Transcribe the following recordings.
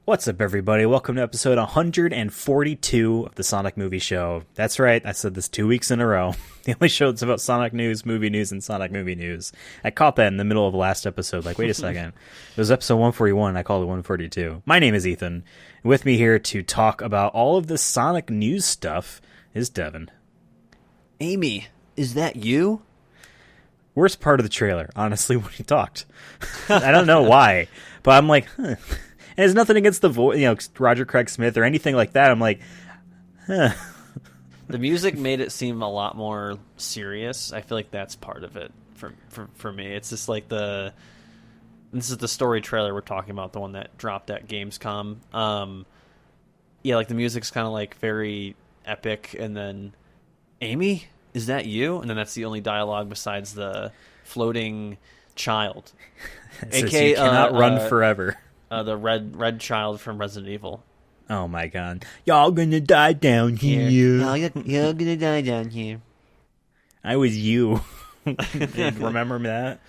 What's up, everybody? Welcome to episode 142 of the Sonic Movie Show. That's right, I said this 2 weeks in a row. The only show that's about Sonic news, and Sonic movie news. I caught that in the middle of the last episode, like, wait a second. It was episode 141, and I called it 142. My name is Ethan, and with me here to talk about all of this Sonic news stuff is Devin. Amy, is that you? Worst part of the trailer, honestly, when he talked. I don't know why, but I'm like, huh. And it's nothing against the voice, Roger Craig Smith or anything like that. I'm like, huh. The music made it seem a lot more serious. I feel like that's part of it for me. It's just like this is the story trailer we're talking about, the one that dropped at Gamescom. Yeah, like the music's kind of like very epic, and then Amy, is that you? And then that's the only dialogue besides the floating child. AKA, you cannot run forever. The red child from Resident Evil. Oh my god. Y'all gonna die down here. You're gonna die down here. I was you. Remember that?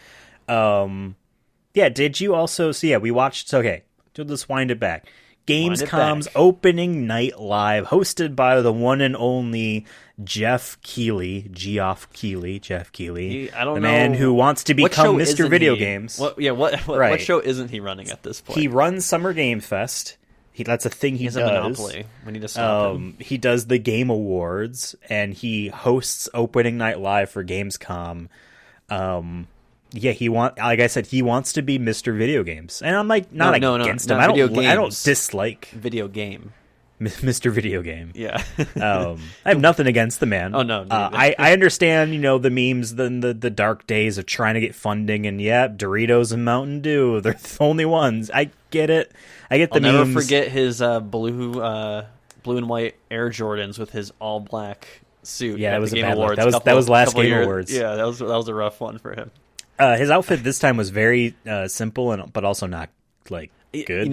Yeah, did you also... So yeah, we watched... Okay, let's wind it back. Gamescom's Opening Night Live, hosted by the one and only Jeff Keighley. Jeff Keighley. I don't know. The man who wants to become Mr. Video Games. What show isn't he running at this point? He runs Summer Game Fest. That's a thing he does. He has a monopoly. We need to stop him. He does the Game Awards, and he hosts Opening Night Live for Gamescom. Yeah, like I said, he wants to be Mr. Video Games, and I'm like not against him. I don't dislike video game. Mr. Video Game. Yeah. I have nothing against the man. Oh no. I understand, the memes, the dark days of trying to get funding, and yeah, Doritos and Mountain Dew, they're the only ones. I get it. I get the memes. I'll never forget his blue and white Air Jordans with his all black suit. Yeah, that was the a Game bad Awards. That was last Game Awards. Yeah, that was a rough one for him. His outfit this time was very simple, but also not like good.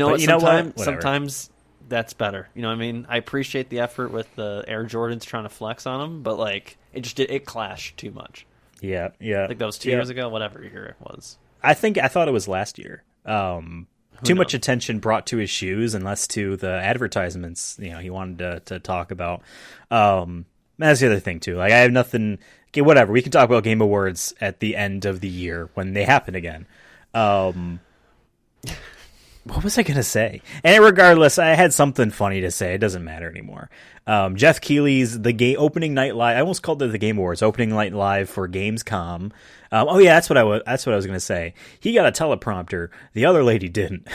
Sometimes that's better. You know what I mean? I appreciate the effort with the Air Jordans trying to flex on them, but like it clashed too much. Yeah. I think that was 2 years ago, whatever year it was. I thought it was last year. Too much attention brought to his shoes and less to the advertisements. He wanted to talk about. That's the other thing too. Like I have nothing. Okay, whatever. We can talk about Game Awards at the end of the year when they happen again. What was I going to say? And regardless, I had something funny to say. It doesn't matter anymore. Jeff Keighley's Opening Night Live. I almost called it the Game Awards. Opening Night Live for Gamescom. That's what I was going to say. He got a teleprompter. The other lady didn't.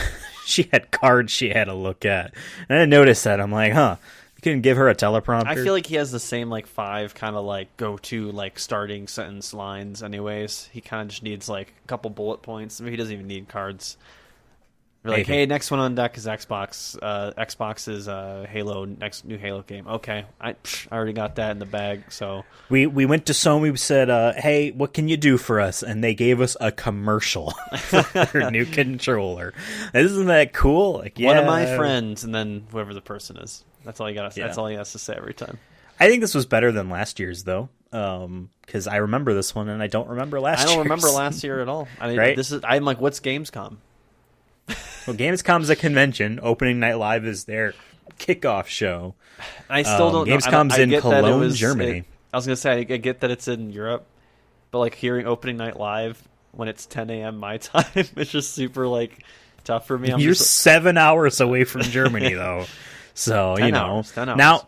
She had cards she had to look at. And I noticed that. I'm like, huh. You couldn't give her a teleprompter? I feel like he has the same like 5 kind of like go-to like starting sentence lines anyways. He kind of just needs like a couple bullet points. I mean, he doesn't even need cards. We're like, hey, next one on deck is Xbox. Xbox's Halo, next new Halo game. Okay, I already got that in the bag. So we went to Sony. We said, hey, what can you do for us? And they gave us a commercial for their new controller. Isn't that cool? Like, one of my friends, and then whoever the person is. That's all you got. That's all he has to say every time. I think this was better than last year's, though, because I remember this one and I don't remember last year. I don't remember last year at all. I mean, right? I'm like, what's Gamescom? Well, Gamescom's a convention. Opening Night Live is their kickoff show. I still don't know. Gamescom's in Cologne, Germany. I was going to say, I get that it's in Europe, but like hearing Opening Night Live when it's 10 a.m. my time, it's just super like tough for me. You're 7 hours away from Germany, though. So, 10 hours. Now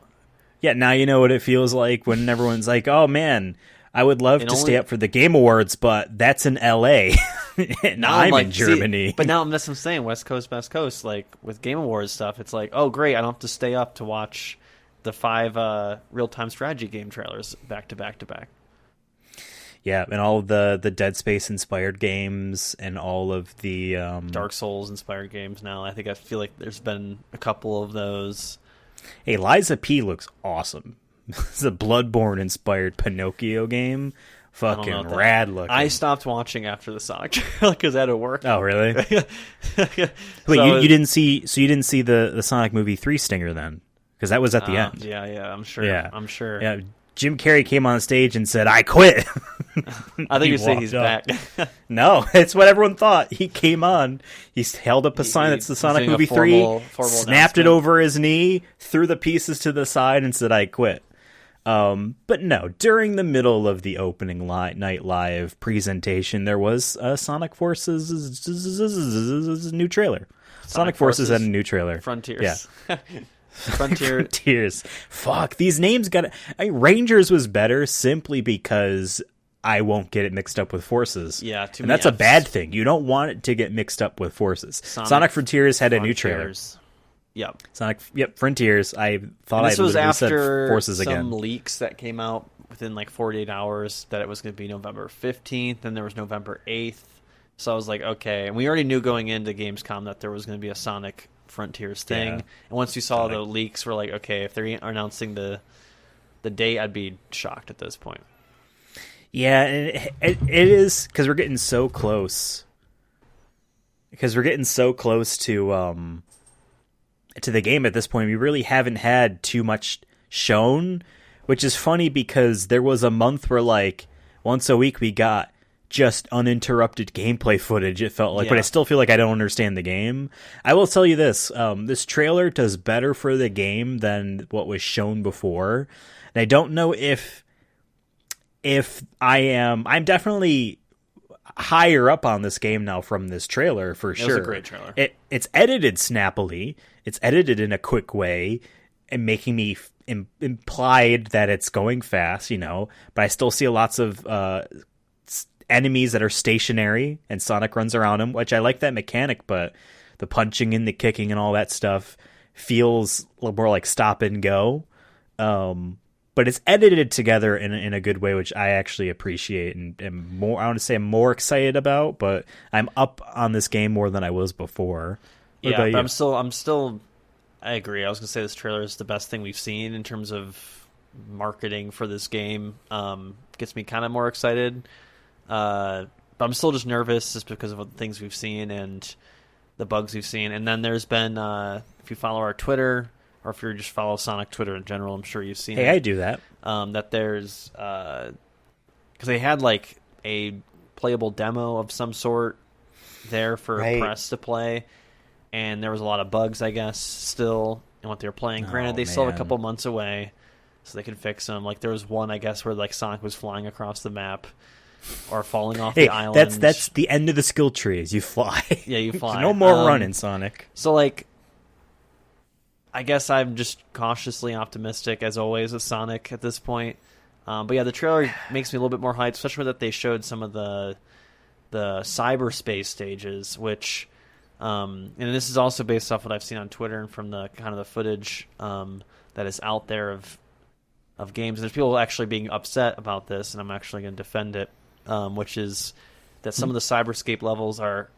you know what it feels like when everyone's like, oh, man, I would love to stay up for the Game Awards, but that's in L.A. and I'm in Germany. But now that's what I'm saying, West Coast, West Coast. Like, with Game Awards stuff, it's like, oh, great, I don't have to stay up to watch the 5 real-time strategy game trailers back to back to back. Yeah, and all of the Dead Space-inspired games and all of the... Dark Souls-inspired games now. I feel like there's been a couple of those. Hey, Liza P. looks awesome. It's a Bloodborne-inspired Pinocchio game. Fucking rad looking. I stopped watching after the Sonic trailer because I had to work. Oh, really? Wait, you didn't see the Sonic Movie 3 stinger then? Because that was at the end. Yeah, I'm sure. Yeah. I'm sure. Yeah, Jim Carrey came on stage and said, "I quit." I think you say he's back. No, it's what everyone thought. He came on, he held up a sign that's the Sonic Movie 3, snapped it over his knee, threw the pieces to the side, and said, "I quit." But no, during the middle of the opening night live presentation, there was Sonic Forces' new trailer. Sonic Forces had a new trailer. Frontiers. Yeah. Frontiers. Fuck, these names Rangers was better simply because I won't get it mixed up with Forces. Yeah, and that's a bad thing. You don't want it to get mixed up with Forces. Sonic Frontiers had a new trailer. Yep. Frontiers. I thought this was after Forces again. Some leaks that came out within like 48 hours that it was going to be November 15th, and there was November 8th. So I was like, okay. And we already knew going into Gamescom that there was going to be a Sonic Frontiers thing. Yeah. And once we saw the leaks, we're like, okay, if they're announcing the date, I'd be shocked at this point. Yeah, and it is because we're getting so close. Because we're getting so close to the game at this point. We really haven't had too much shown, which is funny because there was a month where like once a week we got just uninterrupted gameplay footage, it felt like, but I still feel like I don't understand the game. I will tell you this, this trailer does better for the game than what was shown before. And I don't know if I'm definitely higher up on this game now from this trailer for sure. It was a great trailer. It's edited snappily. It's edited in a quick way and making me implied that it's going fast, but I still see lots of enemies that are stationary and Sonic runs around them, which I like that mechanic, but the punching and the kicking and all that stuff feels a little more like stop and go. But it's edited together in a good way, which I actually appreciate and am more, I want to say I'm more excited about, but I'm up on this game more than I was before. What about you? But I'm still, I agree. I was going to say this trailer is the best thing we've seen in terms of marketing for this game. Gets me kind of more excited. But I'm still just nervous just because of the things we've seen and the bugs we've seen. And then there's been, if you follow our Twitter, or if you just follow Sonic Twitter in general, I'm sure you've seen it. Hey, I do that. That there's, because they had like a playable demo of some sort there for press to play. And there was a lot of bugs, I guess, still in what they were playing. Granted, they still have a couple months away, so they can fix them. Like there was one, I guess, where like Sonic was flying across the map or falling off the island. That's the end of the skill tree is you fly. Yeah, you fly. There's no more running, Sonic. So like, I guess I'm just cautiously optimistic as always with Sonic at this point. But yeah, the trailer makes me a little bit more hyped, especially that they showed some of the cyberspace stages, which. And this is also based off what I've seen on Twitter and from the kind of the footage that is out there of games. There's people actually being upset about this, and I'm actually going to defend it, which is that some of the cyberscape levels are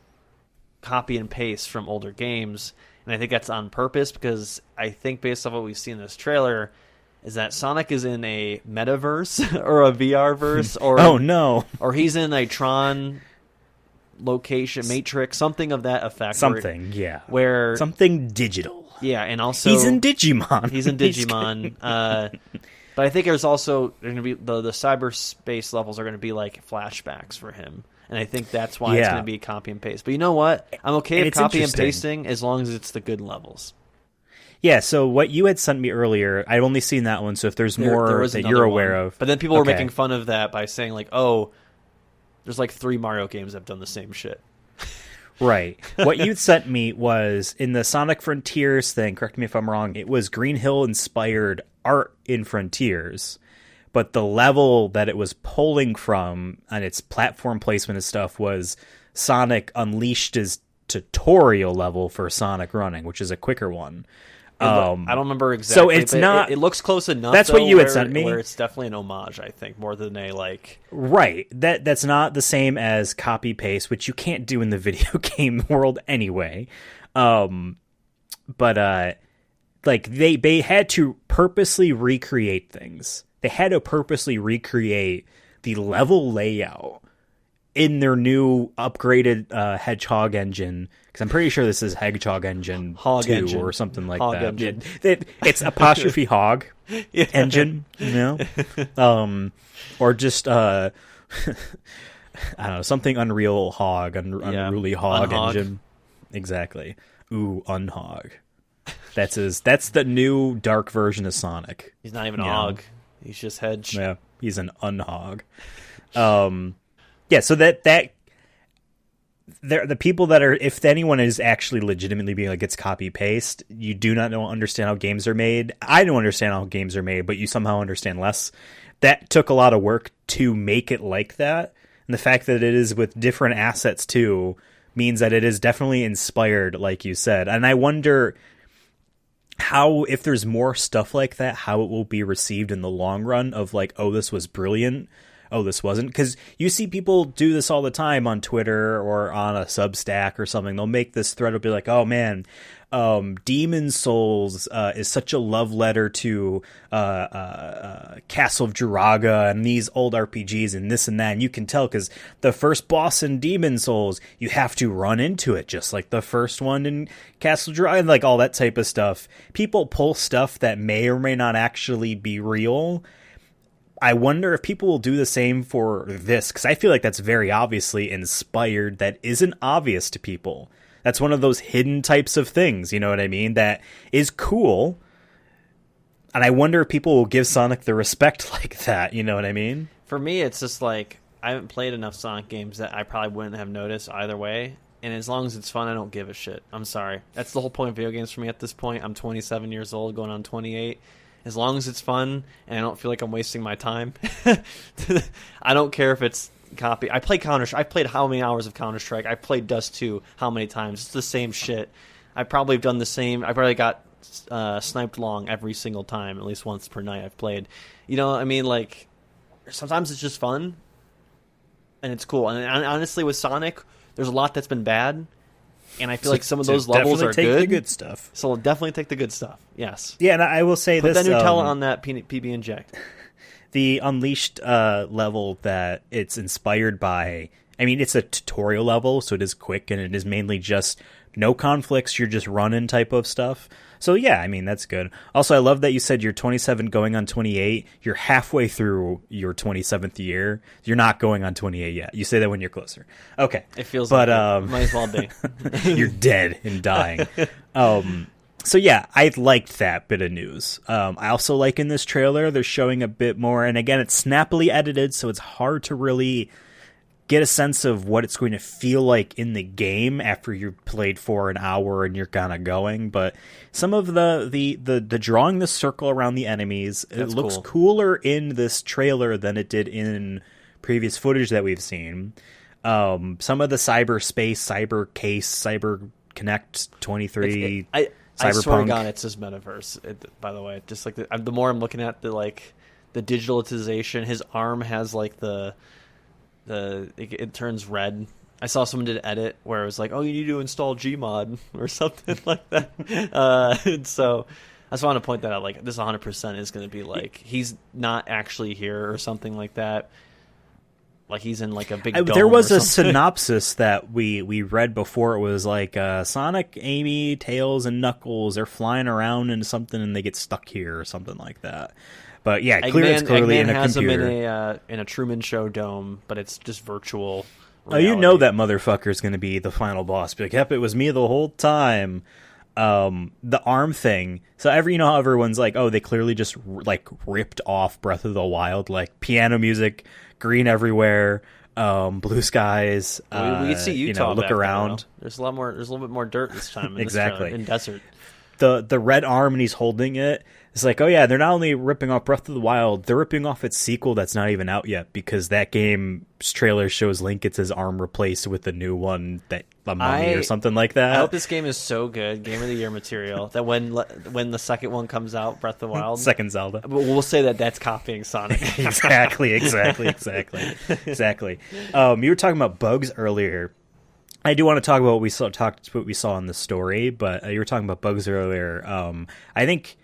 copy and paste from older games, and I think that's on purpose because I think based off what we've seen in this trailer is that Sonic is in a metaverse or a VR verse, or oh no, or he's in a Tron location, Matrix, something of that effect. Something digital. Yeah, and also he's in Digimon. He's in Digimon. But I think there's also going to be the cyberspace levels are going to be like flashbacks for him, and I think that's why it's going to be copy and paste. But you know what? I'm okay with copy and pasting as long as it's the good levels. Yeah, so what you had sent me earlier, I've only seen that one, so if there's more that you're aware of. But then people were making fun of that by saying like, oh, there's like 3 Mario games that have done the same shit. Right. What you sent me was, in the Sonic Frontiers thing, correct me if I'm wrong, it was Green Hill-inspired art in Frontiers, but the level that it was pulling from on its platform placement and stuff was Sonic Unleashed's tutorial level for Sonic Running, which is a quicker one. I don't remember exactly. So it's not. It looks close enough. That's what you had sent me. Where it's definitely an homage, I think, more than a like. Right. That's not the same as copy paste, which you can't do in the video game world anyway. But like they had to purposely recreate things. They had to purposely recreate the level layout in their new upgraded Hedgehog engine, because I'm pretty sure this is Hedgehog engine Hog 2 engine. or something like Hog that. engine. It's apostrophe hog Yeah. engine, or just I don't know, something Unreal Hog, Unruly Hog Unhog. engine. Exactly. Ooh, Unhog. That's the new dark version of Sonic. He's not even a Yeah. hog. He's just Hedge. Yeah, he's an unhog. Yeah, so that the people that are, if anyone is actually legitimately being like it's copy paste, you do not understand how games are made. I don't understand how games are made, but you somehow understand less. That took a lot of work to make it like that, and the fact that it is with different assets too means that it is definitely inspired, like you said. And I wonder how, if there's more stuff like that, how it will be received in the long run of like, oh, this was brilliant, oh, this wasn't. Because you see people do this all the time on Twitter or on a Substack or something. They'll make this thread, will be like, oh man, Demon Souls is such a love letter to Castle of Jiraga and these old RPGs and this and that. And you can tell because the first boss in Demon Souls, you have to run into it just like the first one in Castle of Jiraga, and like all that type of stuff. People pull stuff that may or may not actually be real. I wonder if people will do the same for this, because I feel like that's very obviously inspired that isn't obvious to people. That's one of those hidden types of things, you know what I mean, that is cool. And I wonder if people will give Sonic the respect like that, you know what I mean? For me, it's just like, I haven't played enough Sonic games that I probably wouldn't have noticed either way. And as long as it's fun, I don't give a shit. I'm sorry. That's the whole point of video games for me at this point. I'm 27 years old, going on 28. As long as it's fun and I don't feel like I'm wasting my time, I don't care if it's copy. I played I've played how many hours of Counter-Strike? I've played Dust 2 how many times? It's the same shit. I probably have done the same. I probably got sniped long every single time, at least once per night I've played. You know, I mean, like, sometimes it's just fun and it's cool. And honestly, with Sonic, there's a lot that's been bad. And I feel like some of those levels are take good. The good stuff. So we'll definitely take the good stuff. Yes. Yeah, and I will say Put this. that Nutella on that PB Inject. The Unleashed level that it's inspired by, I mean, it's a tutorial level, so it is quick, and it is mainly just no conflicts, you're just running type of stuff. So yeah, I mean, that's good. Also, I love that you said you're 27 going on 28. You're halfway through your 27th year. You're not going on 28 yet. You say that when you're closer. Okay. It feels but, like it might as well be. You're dead and dying. So yeah, I liked that bit of news. I also like in this trailer, they're showing a bit more, and again, it's snappily edited, so it's hard to really get a sense of what it's going to feel like in the game after you've played for an hour and you're kind of going. But some of the drawing the circle around the enemies, That's it looks cool. cooler in this trailer than it did in previous footage that we've seen. Some of the cyberspace, cyber case, cyber connect 23. I swear to Cyberpunk. God, it's just metaverse. By the way, just like the more I'm looking at the digitalization, his arm has like it turns red. I saw someone did an edit where it was like, oh, you need to install Gmod or something like that. And so I just want to point that out. Like, this 100% is going to be like, he's not actually here or something like that. Like, he's in like a big dome. There was or a something. synopsis that we read before. It was like Sonic, Amy, Tails, and Knuckles are flying around into something and they get stuck here or something like that. But yeah, it's clearly Eggman in a has computer. him in a Truman Show dome, but it's just virtual Oh, you know reality. that motherfucker's going to be the final boss. Be like, yep, it was me the whole time. The arm thing. So you know how everyone's like, oh, they clearly just like ripped off Breath of the Wild, like piano music, green everywhere, blue skies. We can see Utah. Look back there, around. though. There's a little bit more dirt this time. In Exactly. this trailer, in desert. The red arm and he's holding it. It's like, oh yeah, they're not only ripping off Breath of the Wild, they're ripping off its sequel that's not even out yet, because that game's trailer shows Link gets his arm replaced with a new one, that a mummy or something like that. I hope this game is so good, Game of the Year material, that when the second one comes out, Breath of the Wild, Second Zelda. we'll say that that's copying Sonic. exactly. You were talking about bugs earlier. I do want to talk about what we saw in the story, but you were talking about bugs earlier. I think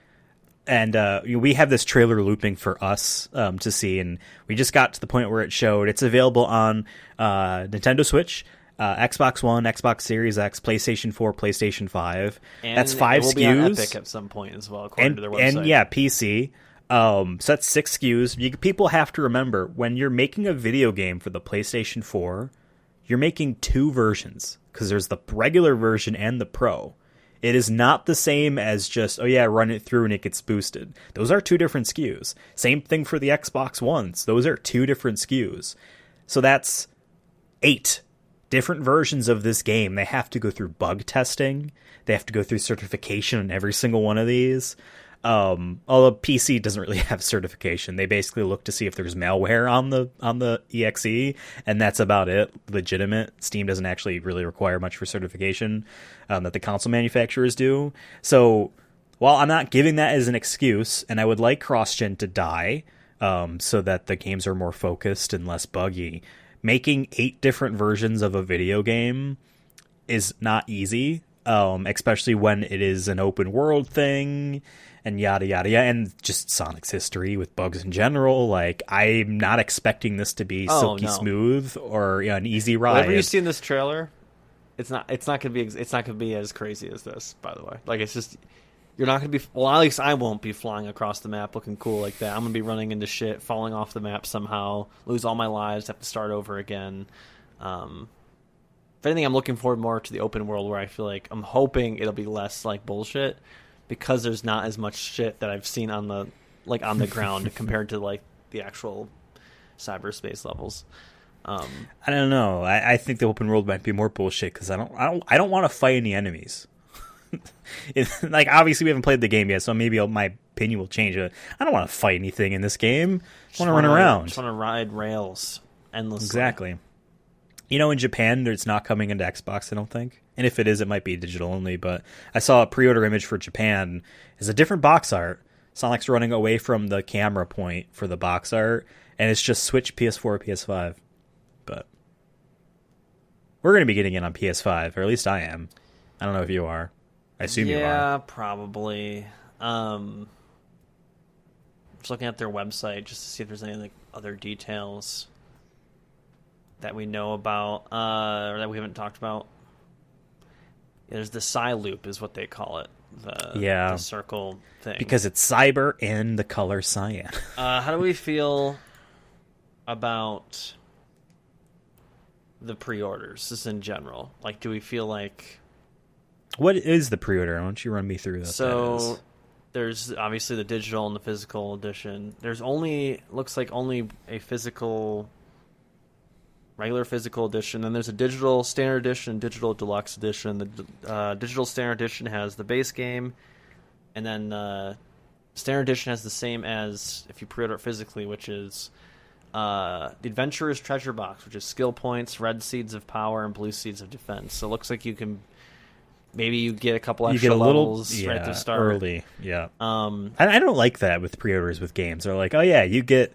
And we have this trailer looping for us to see, and we just got to the point where it showed it's available on Nintendo Switch, Xbox One, Xbox Series X, PlayStation 4, PlayStation 5. And that's 5 it will SKUs. Be on Epic at some point as well, according to their website. And yeah, PC. So that's 6 SKUs. People have to remember, when you're making a video game for the PlayStation 4, you're making 2 versions, because there's the regular version and the Pro. It is not the same as just, run it through and it gets boosted. Those are 2 different SKUs. Same thing for the Xbox Ones. Those are 2 different SKUs. So that's 8 different versions of this game. They have to go through bug testing. They have to go through certification on every single one of these. Although PC doesn't really have certification. They basically look to see if there's malware on the EXE, and that's about it. Legitimate. Steam doesn't actually really require much for certification that the console manufacturers do. So while I'm not giving that as an excuse, and I would like cross-gen to die so that the games are more focused and less buggy, making 8 different versions of a video game is not easy, especially when it is an open world thing and yada yada yada, and just Sonic's history with bugs in general. Like, I'm not expecting this to be silky smooth or an easy ride. Whatever you see in this trailer, it's not gonna be as crazy as this. By the way, like, it's just, you're not gonna be. Well, at least I won't be flying across the map looking cool like that. I'm gonna be running into shit, falling off the map somehow, lose all my lives, have to start over again. If anything, I'm looking forward more to the open world, where I feel like I'm hoping it'll be less like bullshit, because there's not as much shit that I've seen on the ground compared to like the actual cyberspace levels. I don't know. I think the open world might be more bullshit, because I don't want to fight any enemies. Like, obviously we haven't played the game yet, so maybe my opinion will change. I don't want to fight anything in this game. I want to run around. Just want to ride rails endlessly. Exactly. In Japan, it's not coming into Xbox, I don't think. And if it is, it might be digital only. But I saw a pre-order image for Japan. It's a different box art. Sonic's running away from the camera point for the box art, and it's just Switch, PS4, PS5. But we're going to be getting it on PS5, or at least I am. I don't know if you are. I assume you are. Yeah, probably. Just looking at their website just to see if there's any like other details that we know about, or that we haven't talked about. There's the Psy Loop, is what they call it. The circle thing. Because it's cyber and the color cyan. How do we feel about the pre-orders, just in general? Like, do we feel like... What is the pre-order? Why don't you run me through that? So, there's obviously the digital and the physical edition. There's looks like only a regular physical edition, and there's a digital standard edition and digital deluxe edition. The digital standard edition has the base game, and then standard edition has the same as if you pre-order it physically, which is the Adventurer's Treasure Box, which is skill points, red seeds of power, and blue seeds of defense. So it looks like you get a couple extra levels right at the start. Early, yeah. I don't like that with pre-orders with games. They're like, you get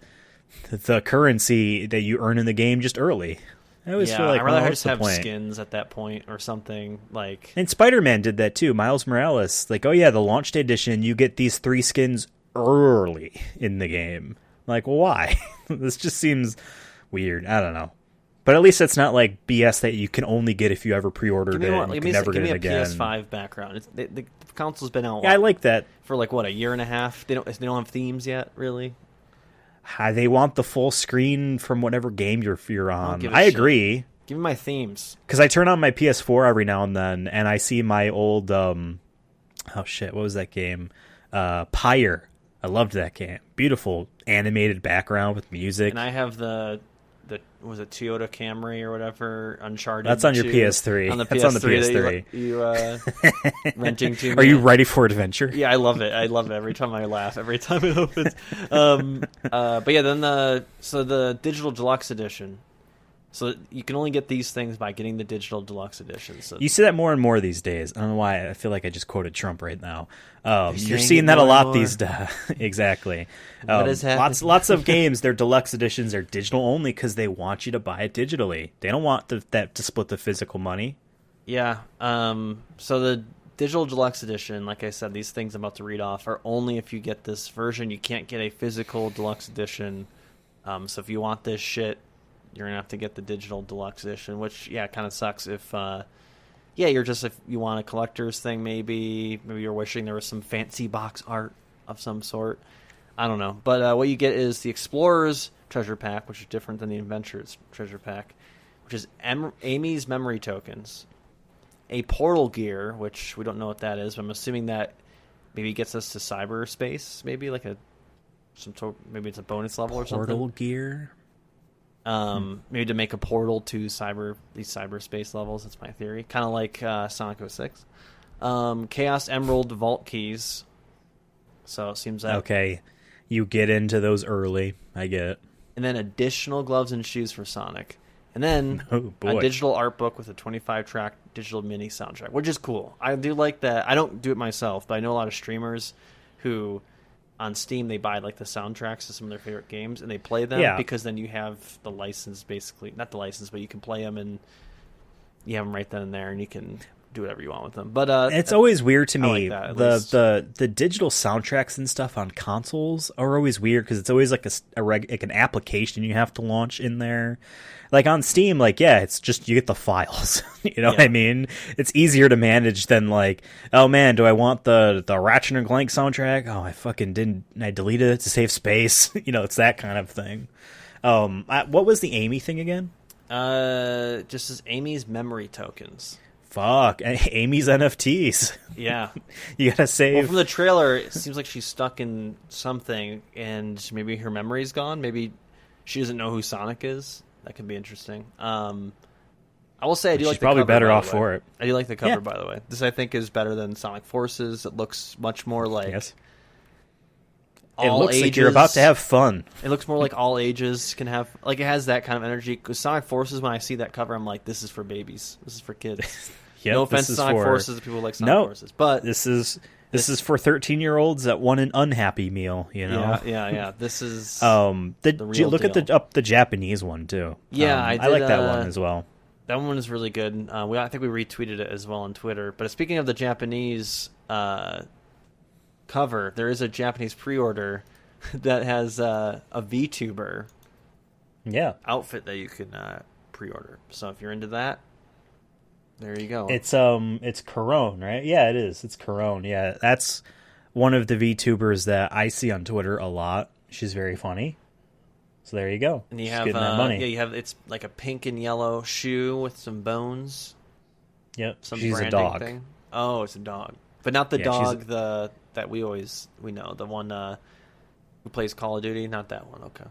the currency that you earn in the game just early. I always feel like, I'd rather just have skins at that point or something. Like, and Spider-Man did that too. Miles Morales, like, the launch day edition, you get these 3 skins early in the game. Like, why? This just seems weird. I don't know. But at least it's not like BS that you can only get if you ever pre-ordered it and you can never get it again. Give me a PS5 background. The console's been out. Yeah, I like that. For like a year and a half. They don't have themes yet, really. They want the full screen from whatever game you're on. I agree. Give me my themes. Because I turn on my PS4 every now and then, and I see my old what was that game? Pyre. I loved that game. Beautiful animated background with music. And I have the was it Toyota Camry or whatever, Uncharted. That's on your PS3. That's on the PS3. You renting to me. Are you ready for adventure? Yeah, I love it. I love it every time I laugh, every time it opens. But yeah, then the digital deluxe edition. So you can only get these things by getting the digital deluxe edition. So you see that more and more these days. I don't know why. I feel like I just quoted Trump right now. You're seeing that a lot these days. Exactly. What is happening? Lots of games, their deluxe editions are digital only because they want you to buy it digitally. They don't want that to split the physical money. Yeah. So the Digital Deluxe Edition, like I said, these things I'm about to read off are only if you get this version. You can't get a physical Deluxe Edition. So if you want this shit, you're going to have to get the Digital Deluxe Edition, which, yeah, kind of sucks if... if you want a collector's thing, maybe you're wishing there was some fancy box art of some sort. I don't know. But what you get is the Explorer's Treasure Pack, which is different than the Adventurer's Treasure Pack, which is Amy's Memory Tokens, a Portal Gear, which we don't know what that is, but I'm assuming that maybe gets us to cyberspace, maybe like maybe it's a bonus level or something. Portal Gear? Maybe to make a portal to these cyberspace levels. That's my theory. Kind of like Sonic 06. Chaos Emerald Vault Keys. So it seems like... Okay, you get into those early. I get it. And then additional gloves and shoes for Sonic. And then a digital art book with a 25-track digital mini soundtrack, which is cool. I do like that. I don't do it myself, but I know a lot of streamers who... on Steam, they buy like the soundtracks to some of their favorite games, and they play them because then you have the license, basically not the license, but you can play them and you have them right then and there, and you can do whatever you want with them. But it's always weird to me. Like the digital soundtracks and stuff on consoles are always weird because it's always like like an application you have to launch in there. Like on Steam, it's just you get the files. You know what I mean? It's easier to manage than like, oh man, do I want the Ratchet and Clank soundtrack? Oh, I fucking didn't. I deleted it to save space. It's that kind of thing. What was the Amy thing again? Just as Amy's Memory Tokens. Fuck, Amy's NFTs. Yeah. You gotta save. Well, from the trailer, it seems like she's stuck in something, and maybe her memory's gone. Maybe she doesn't know who Sonic is. That could be interesting. I will say I do like the cover. She's probably better off for it. I do like the cover, by the way. This, I think, is better than Sonic Forces. It looks much more like... Yes. All it looks ages. Like you're about to have fun. It looks more like all ages can have... Like, it has that kind of energy. Because Sonic Forces, when I see that cover, I'm like, this is for babies. This is for kids. Yep, no offense to Sonic Forces, people who like Sonic Forces. But this is for 13-year-olds that want an unhappy meal, Yeah. This is the real look deal. At the Japanese one too. Yeah, I like that one as well. That one is really good. I think we retweeted it as well on Twitter. But speaking of the Japanese cover, there is a Japanese pre-order that has a VTuber outfit that you can pre-order. So if you're into that, there you go. It's Corone, right? Yeah, it is. It's Corone. Yeah, that's one of the VTubers that I see on Twitter a lot. She's very funny. So there you go. And you have getting that money. Yeah, you have it's like a pink and yellow shoe with some bones. Yep. She's a dog. Thing. Oh, it's a dog, but not the dog that we know, the one who plays Call of Duty. Not that one. Okay.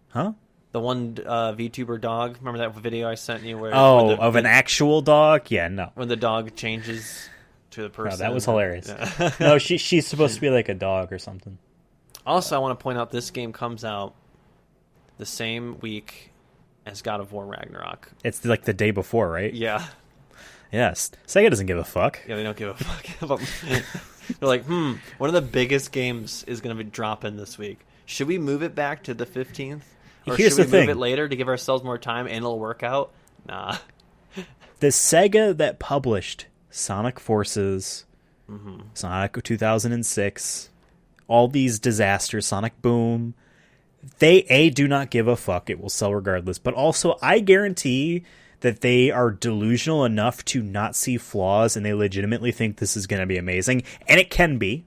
Huh? The one VTuber dog. Remember that video I sent you? Where of an actual dog? Yeah, no. When the dog changes to the person. No, that was hilarious. Yeah. No, she's supposed to be like a dog or something. Also, I want to point out this game comes out the same week as God of War Ragnarok. It's like the day before, right? Yeah. Yes. Sega doesn't give a fuck. Yeah, they don't give a fuck. They're like, one of the biggest games is going to be dropping this week. Should we move it back to the 15th? Or Here's should the we thing. move it later to give ourselves more time and it'll work out? Nah. The Sega that published Sonic Forces, Sonic 2006, all these disasters, Sonic Boom, they do not give a fuck. It will sell regardless. But also, I guarantee that they are delusional enough to not see flaws and they legitimately think this is going to be amazing. And it can be.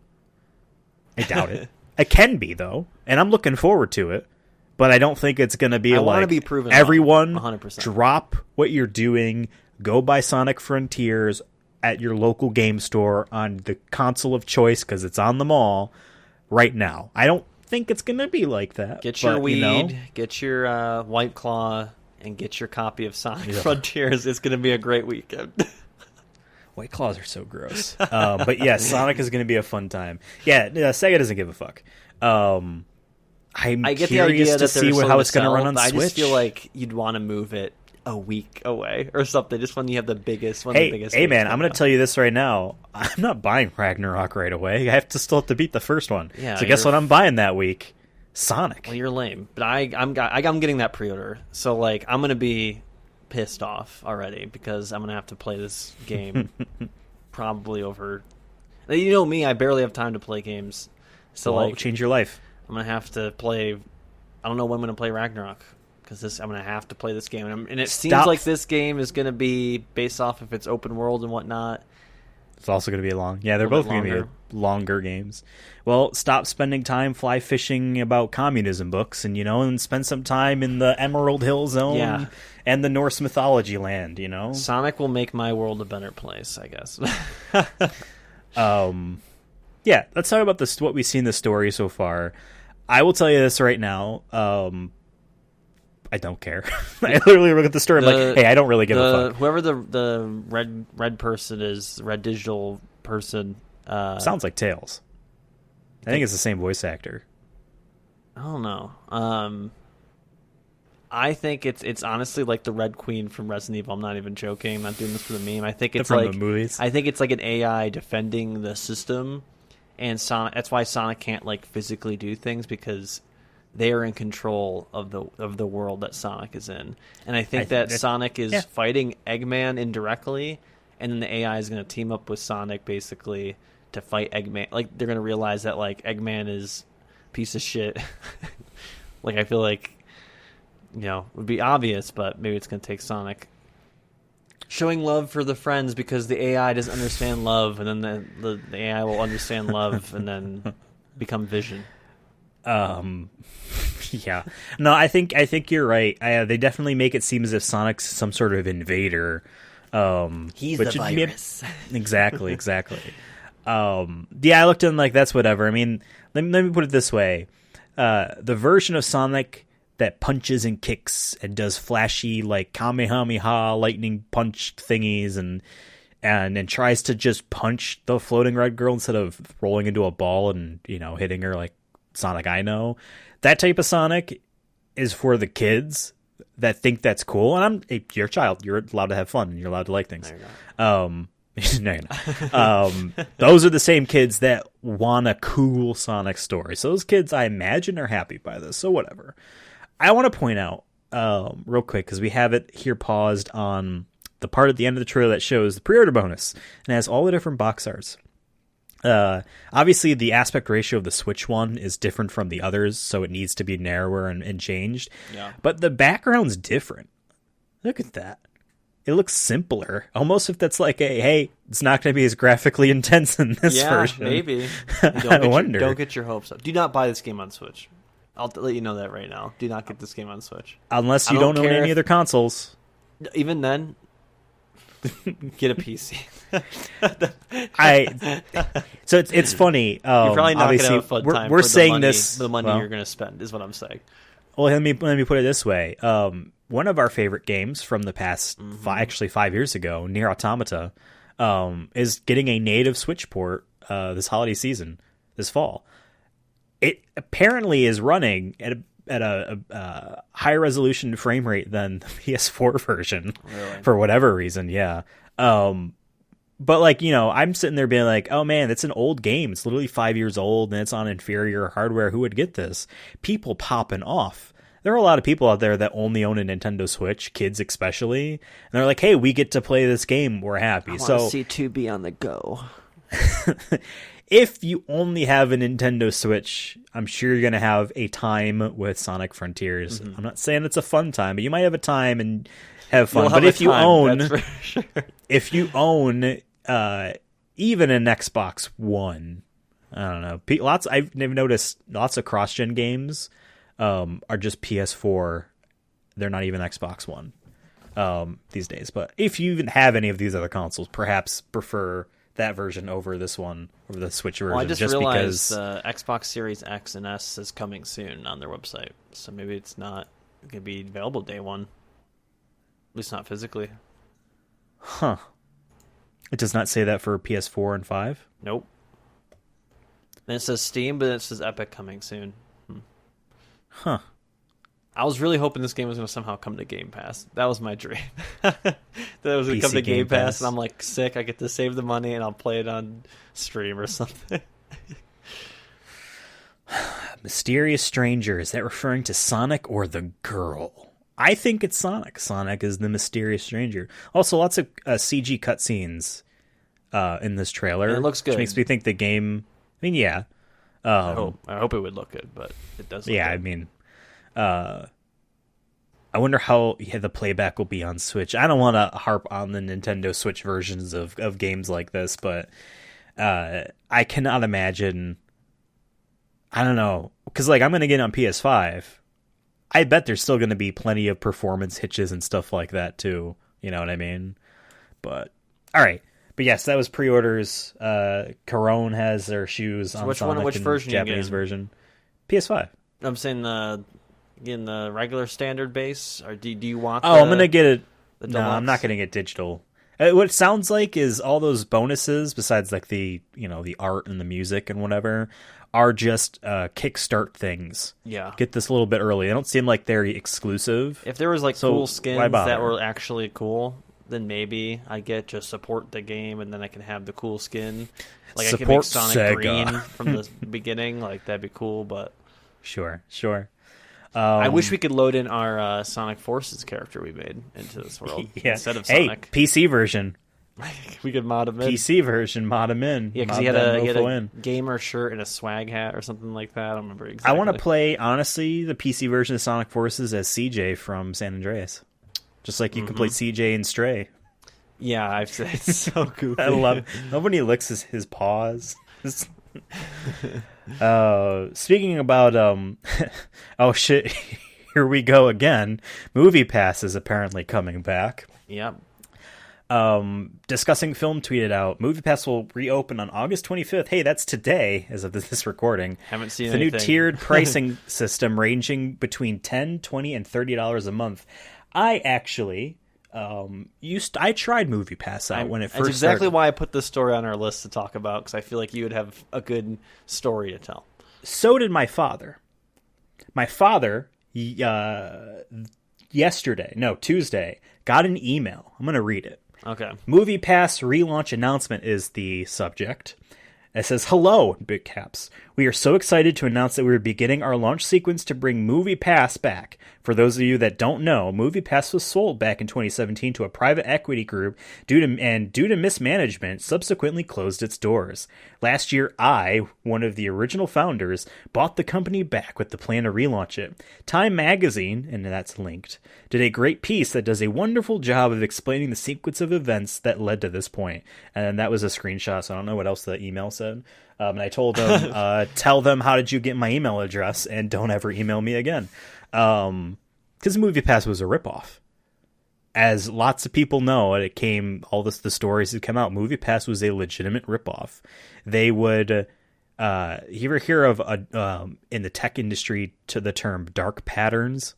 I doubt it. It can be, though. And I'm looking forward to it. But I don't think it's going to be proven everyone 100%. Drop what you're doing, go buy Sonic Frontiers at your local game store on the console of choice because it's on them all right now. I don't think it's going to be like that. Get your weed, get your White Claw, and get your copy of Sonic Frontiers. It's going to be a great weekend. White Claws are so gross. But yeah, Sonic is going to be a fun time. Yeah, Sega doesn't give a fuck. I get the idea to see how it's going to run on Switch. I just feel like you'd want to move it a week away or something. Just when you have the biggest one. Hey man, I'm going to tell you this right now. I'm not buying Ragnarok right away. I still have to beat the first one. Yeah, so guess what I'm buying that week? Sonic. Well, you're lame. But I'm getting that pre-order. So like I'm going to be pissed off already because I'm going to have to play this game probably over. You know me, I barely have time to play games, so Well, change your life. I'm gonna have to play. I don't know when I'm gonna play Ragnarok because I'm gonna have to play this game, and it seems like this game is gonna be based off if it's open world and whatnot. It's also going to be long. Yeah, they're both going to be longer games. Well, stop spending time fly fishing about communism books, and spend some time in the Emerald Hill Zone and the Norse mythology land. Sonic will make my world a better place, I guess. Yeah, let's talk about what we see in the story so far. I will tell you this right now. I don't care. I literally look at the story. I'm like, hey, I don't really give a fuck. Whoever the red person is, red digital person. Sounds like Tails. I think it's the same voice actor. I don't know. I think it's honestly like the Red Queen from Resident Evil. I'm not even joking. I'm not doing this for the meme. I think it's from the movies. I think it's like an AI defending the system, and Sonic. That's why Sonic can't like physically do things because they are in control of the world that Sonic is in. And I think that Sonic is fighting Eggman indirectly, and then the AI is going to team up with Sonic basically to fight Eggman. Like, they're going to realize that, like, Eggman is a piece of shit. Like, I feel like, it would be obvious, but maybe it's going to take Sonic showing love for the friends because the AI doesn't understand love, and then the AI will understand love and then become Vision. Yeah. No, I think you're right. They definitely make it seem as if Sonic's some sort of invader. He's the virus. Exactly. Yeah, I looked at him like, that's whatever. I mean, let me put it this way. The version of Sonic that punches and kicks and does flashy, like, Kamehameha lightning punch thingies and tries to just punch the floating red girl instead of rolling into a ball and, hitting her like Sonic I know. That type of Sonic is for the kids that think that's cool. And you're a child. You're allowed to have fun. And you're allowed to like things. No, you're not. Those are the same kids that want a cool Sonic story. So those kids, I imagine, are happy by this. So whatever. I want to point out real quick, because we have it here paused on the part at the end of the trailer that shows the pre-order bonus and has all the different box arts. Obviously, the aspect ratio of the Switch one is different from the others, so it needs to be narrower and changed. Yeah. But the background's different. Look at that. It looks simpler. Almost if that's like hey, it's not going to be as graphically intense in this version. Yeah, maybe. I wonder. Don't get your hopes up. Do not buy this game on Switch. I'll let you know that right now. Do not get this game on Switch. Unless you don't own any other consoles. Even then, get a PC. So it's funny. You're probably not going to have a fun time. We're for saying the money you're going to spend is what I'm saying. Well, let me put it this way. One of our favorite games from the past, 5 years ago, Nier Automata, is getting a native Switch port this holiday season, this fall. It apparently is running at a higher resolution frame rate than the PS4 version, for whatever reason. Yeah. But I'm sitting there being like, oh man, it's an old game. It's literally 5 years old and it's on inferior hardware. Who would get this? People popping off. There are a lot of people out there that only own a Nintendo Switch, kids especially, and they're like, hey, we get to play this game. We're happy. I want to see 2B on the go. If you only have a Nintendo Switch, I'm sure you're going to have a time with Sonic Frontiers. I'm not saying it's a fun time, but you might have a time and have fun. But if you own, if you own even an Xbox One, I don't know. I've noticed lots of cross-gen games are just PS4. They're not even Xbox One these days. But if you even have any of these other consoles, perhaps prefer that version over this one, over the Switch version. Well, I just realized the Xbox Series X and S is coming soon on their website, so maybe it's not going to be available day one. At least not physically. Huh. It does not say that for PS4 and 5? Nope. And it says Steam, but it says Epic coming soon. Huh. I was really hoping this game was going to somehow come to Game Pass. That was my dream. That it was going to come to Game Pass, and I'm like, sick, I get to save the money, and I'll play it on stream or something. Mysterious stranger. Is that referring to Sonic or the girl? I think it's Sonic. Sonic is the mysterious stranger. Also, lots of CG cutscenes in this trailer. And it looks good. Which makes me think the game. I mean, yeah. I hope it would look good, but it does. Look yeah, good. I mean, I wonder how the playback will be on Switch. I don't want to harp on the Nintendo Switch versions of games like this, but I cannot imagine. I don't know, because like I'm going to get it on PS5. I bet there's still going to be plenty of performance hitches and stuff like that too. You know what I mean? But all right. But yes, that was pre-orders. Corone has their shoes on Sonic which and version Japanese version. PS5. I'm saying in the regular standard base, or do you want? I'm gonna get it. No, deluxe? I'm not gonna get digital. What it sounds like is all those bonuses, besides like the art and the music and whatever, are just kickstart things. Yeah, get this a little bit early. They don't seem like they're exclusive. If there was like cool skins why bother? that were actually cool, then maybe I get just support the game, and then I can have the cool skin. Like support I can make Sonic Sega. green from the beginning. Like that'd be cool, but sure. I wish we could load in our Sonic Forces character we made into this world instead of Sonic. PC version. We could mod him in. PC version, mod him in. Yeah, because he had a gamer shirt and a swag hat or something like that. I don't remember exactly. I want to play, honestly, the PC version of Sonic Forces as CJ from San Andreas. Just like you can play CJ in Stray. Yeah, it's so goofy. I love when he licks his paws. Speaking about oh shit, here we go again. Movie Pass is apparently coming back. Yep. Discussing Film tweeted out, Movie Pass will reopen on August 25th. Hey, that's today as of this recording. Haven't seen the anything. New tiered pricing system ranging between $10, $20, and $30 a month. I actually I tried Movie Pass out when it first That's exactly started. why I put this story on our list to talk about, because I feel like you would have a good story to tell. So did my father. My father, Tuesday, got an email. I'm going to read it. Okay. Movie Pass relaunch announcement is the subject. It says, hello, in big caps. We are so excited to announce that we are beginning our launch sequence to bring Movie Pass back. For those of you that don't know, Movie Pass was sold back in 2017 to a private equity group due to mismanagement, subsequently closed its doors. Last year, I, one of the original founders, bought the company back with the plan to relaunch it. Time Magazine, and that's linked, did a great piece that does a wonderful job of explaining the sequence of events that led to this point. And that was a screenshot, so I don't know what else the email said. And I told them, tell them how did you get my email address, and don't ever email me again. Because Movie Pass was a ripoff. As lots of people know, the stories that come out, Movie Pass was a legitimate ripoff. They would, you ever hear of, in the tech industry, to the term dark patterns?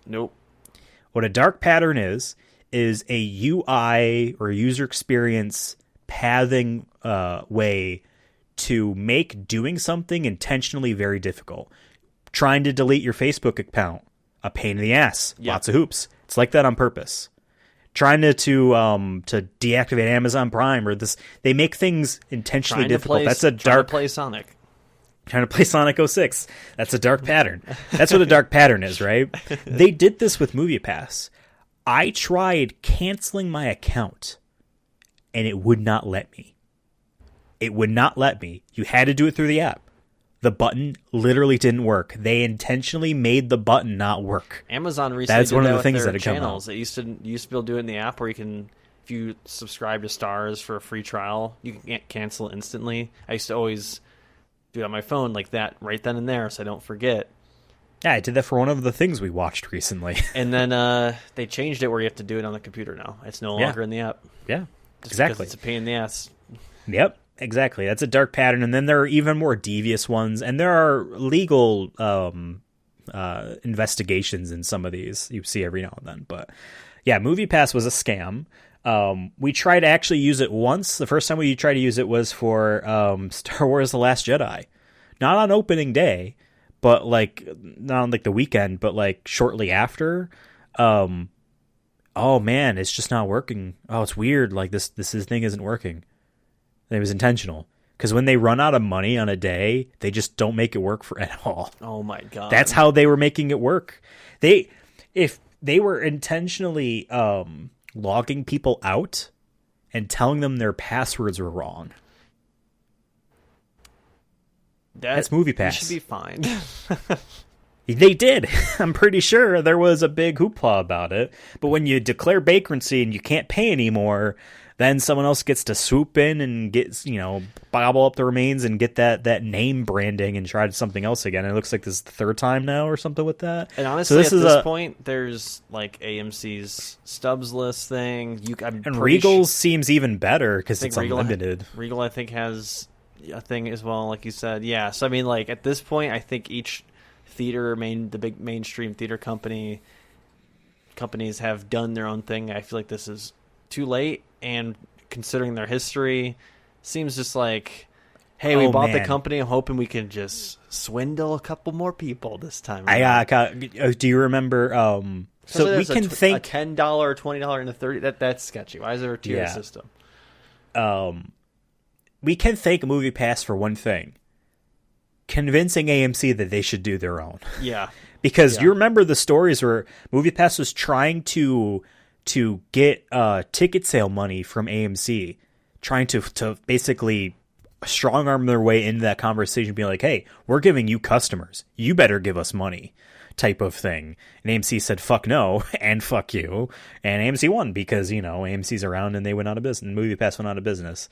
Nope. What a dark pattern is a UI or user experience pathing way to make doing something intentionally very difficult. Trying to delete your Facebook account, a pain in the ass. Yep. Lots of hoops. It's like that on purpose. Trying to deactivate Amazon Prime or this, they make things intentionally difficult. That's a dark. Trying to play Sonic. Trying to play Sonic 06. That's a dark pattern. That's what a dark pattern is, right? They did this with Movie Pass. I tried canceling my account, and it would not let me. It would not let me. You had to do it through the app. The button literally didn't work. They intentionally made the button not work. Amazon recently That's one did of that the things with their that had come channels. out. It used to be able to do it in the app where you can, if you subscribe to Stars for a free trial, you can cancel it instantly. I used to always do it on my phone like that right then and there so I don't forget. Yeah, I did that for one of the things we watched recently. And then they changed it where you have to do it on the computer now. It's no longer in the app. Yeah, Just exactly. because it's a pain in the ass. Yep, exactly. That's a dark pattern. And then there are even more devious ones. And there are legal investigations in some of these you see every now and then. But yeah, Movie Pass was a scam. We tried to actually use it once. The first time we tried to use it was for Star Wars The Last Jedi. Not on opening day, but not on the weekend, but shortly after. Oh man, it's just not working. Oh, it's weird. This thing isn't working. It was intentional. Because when they run out of money on a day, they just don't make it work for at all. Oh my god. That's how they were making it work. If they were intentionally logging people out, and telling them their passwords were wrong. That's MoviePass. You should be fine. They did. I'm pretty sure there was a big hoopla about it. But when you declare bankruptcy and you can't pay anymore, then someone else gets to swoop in and get, gobble up the remains and get that name branding and try something else again. And it looks like this is the third time now or something with that. And honestly, at this point, there's like AMC's Stubbs list thing. And Regal's seems even better because it's unlimited. Regal, I think, has a thing as well, like you said. Yeah, so I mean, like at this point, I think each the big mainstream theater companies have done their own thing. I feel like this is too late, and considering their history, seems just like, hey, we bought the company. I'm hoping we can just swindle a couple more people this time. Do you remember? So we can think a $10, $20, and a $30. That's sketchy. Why is there a tier system? We can thank MoviePass for one thing: convincing AMC that they should do their own. Yeah. Because you remember the stories where MoviePass was trying to get ticket sale money from AMC, trying to basically strong arm their way into that conversation, being like, hey, we're giving you customers. You better give us money type of thing. And AMC said, fuck no, and fuck you. And AMC won because, AMC's around and they went out of business. MoviePass went out of business.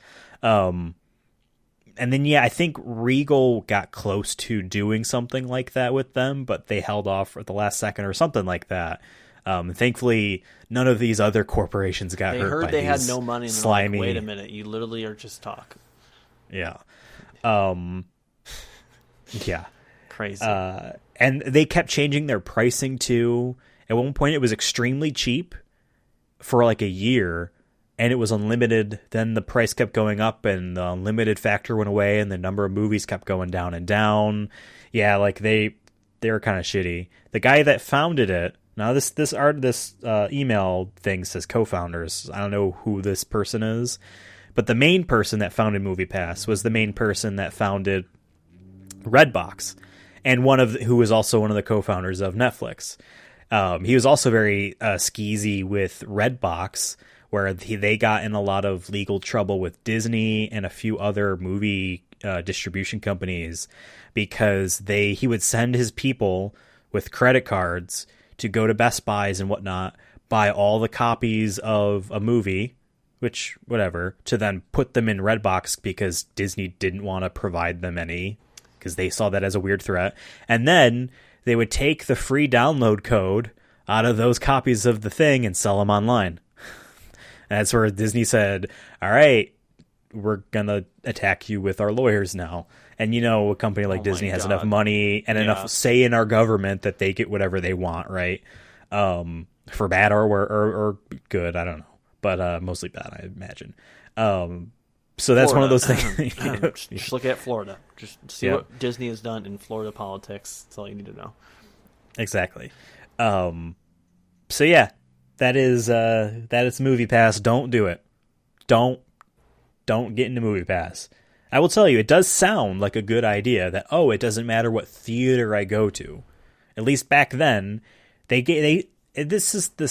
And then, I think Regal got close to doing something like that with them, but they held off at the last second or something like that. Thankfully, none of these other corporations got hurt. They heard by they these had no money, and slimy. Like, wait a minute, you literally are just talk. Yeah. Yeah. Crazy. And they kept changing their pricing too. At one point, it was extremely cheap for like a year, and it was unlimited. Then the price kept going up, and the unlimited factor went away, and the number of movies kept going down and down. Yeah, like they were kind of shitty. The guy that founded it. Now this email thing says co-founders. I don't know who this person is, but the main person that founded MoviePass was the main person that founded Redbox, and who was also one of the co-founders of Netflix. He was also very skeezy with Redbox, where they got in a lot of legal trouble with Disney and a few other movie distribution companies because he would send his people with credit cards to go to Best Buys and whatnot, buy all the copies of a movie, which, whatever, to then put them in Redbox because Disney didn't want to provide them any because they saw that as a weird threat. And then they would take the free download code out of those copies of the thing and sell them online. And that's where Disney said, all right, we're going to attack you with our lawyers now. And a company like Disney has enough money and enough say in our government that they get whatever they want, right? For bad or good, I don't know. But mostly bad, I imagine. So that's one of those things. Just look at Florida. Just see what Disney has done in Florida politics. That's all you need to know. Exactly. So yeah, that is MoviePass. Don't do it. Don't get into MoviePass. I will tell you, it does sound like a good idea that, it doesn't matter what theater I go to. At least back then, such the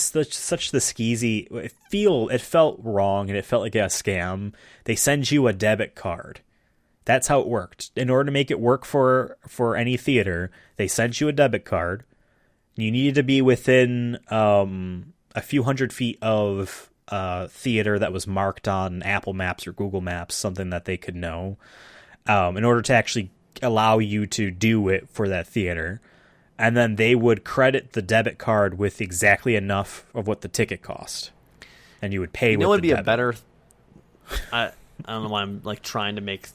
skeezy. It felt wrong and it felt like a scam. They send you a debit card. That's how it worked. In order to make it work for any theater, they sent you a debit card. You needed to be within a few hundred feet of theater that was marked on Apple Maps or Google Maps, something that they could know, in order to actually allow you to do it for that theater. And then they would credit the debit card with exactly enough of what the ticket cost, and you would pay. What would be a better? I don't know why I'm like trying to make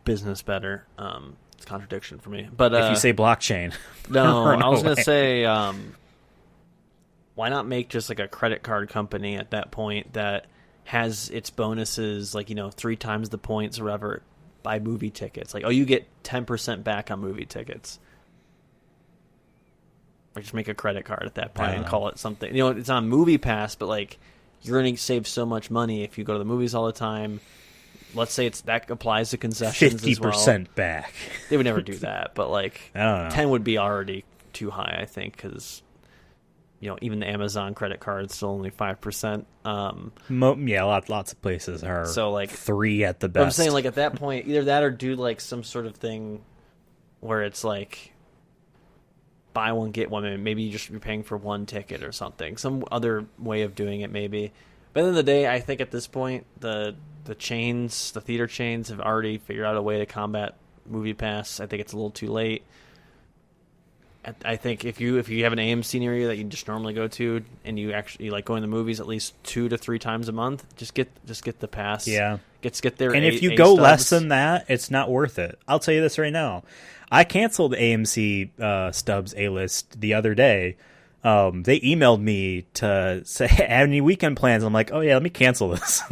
business better. It's a contradiction for me. But if you say blockchain, no, I was going to say. Why not make just like a credit card company at that point that has its bonuses, like, 3 times the points or whatever, buy movie tickets. Like, you get 10% back on movie tickets. Or just make a credit card at that point and call it something. It's on MoviePass, but like you're going to save so much money if you go to the movies all the time. Let's say that applies to concessions 50% as well. Back. They would never do that, but like I don't know. 10 would be already too high, I think, because even the Amazon credit card is still only 5%. Yeah, lots of places are So like 3 at the but I'm best. saying like at that point, either that or do like some sort of thing where it's like buy one get one. Maybe you just be paying for one ticket or something. Some other way of doing it maybe. But at the end of the day, I think at this point the theater chains have already figured out a way to combat Movie Pass. I think it's a little too late. I think if you have an AMC near you that you just normally go to, and you actually like going to the movies at least 2 to 3 times a month, just get the pass. Yeah, get there. And if you go less than that, it's not worth it. I'll tell you this right now. I canceled AMC Stubs A-List the other day. They emailed me to say, have any weekend plans? I'm like, oh yeah, let me cancel this.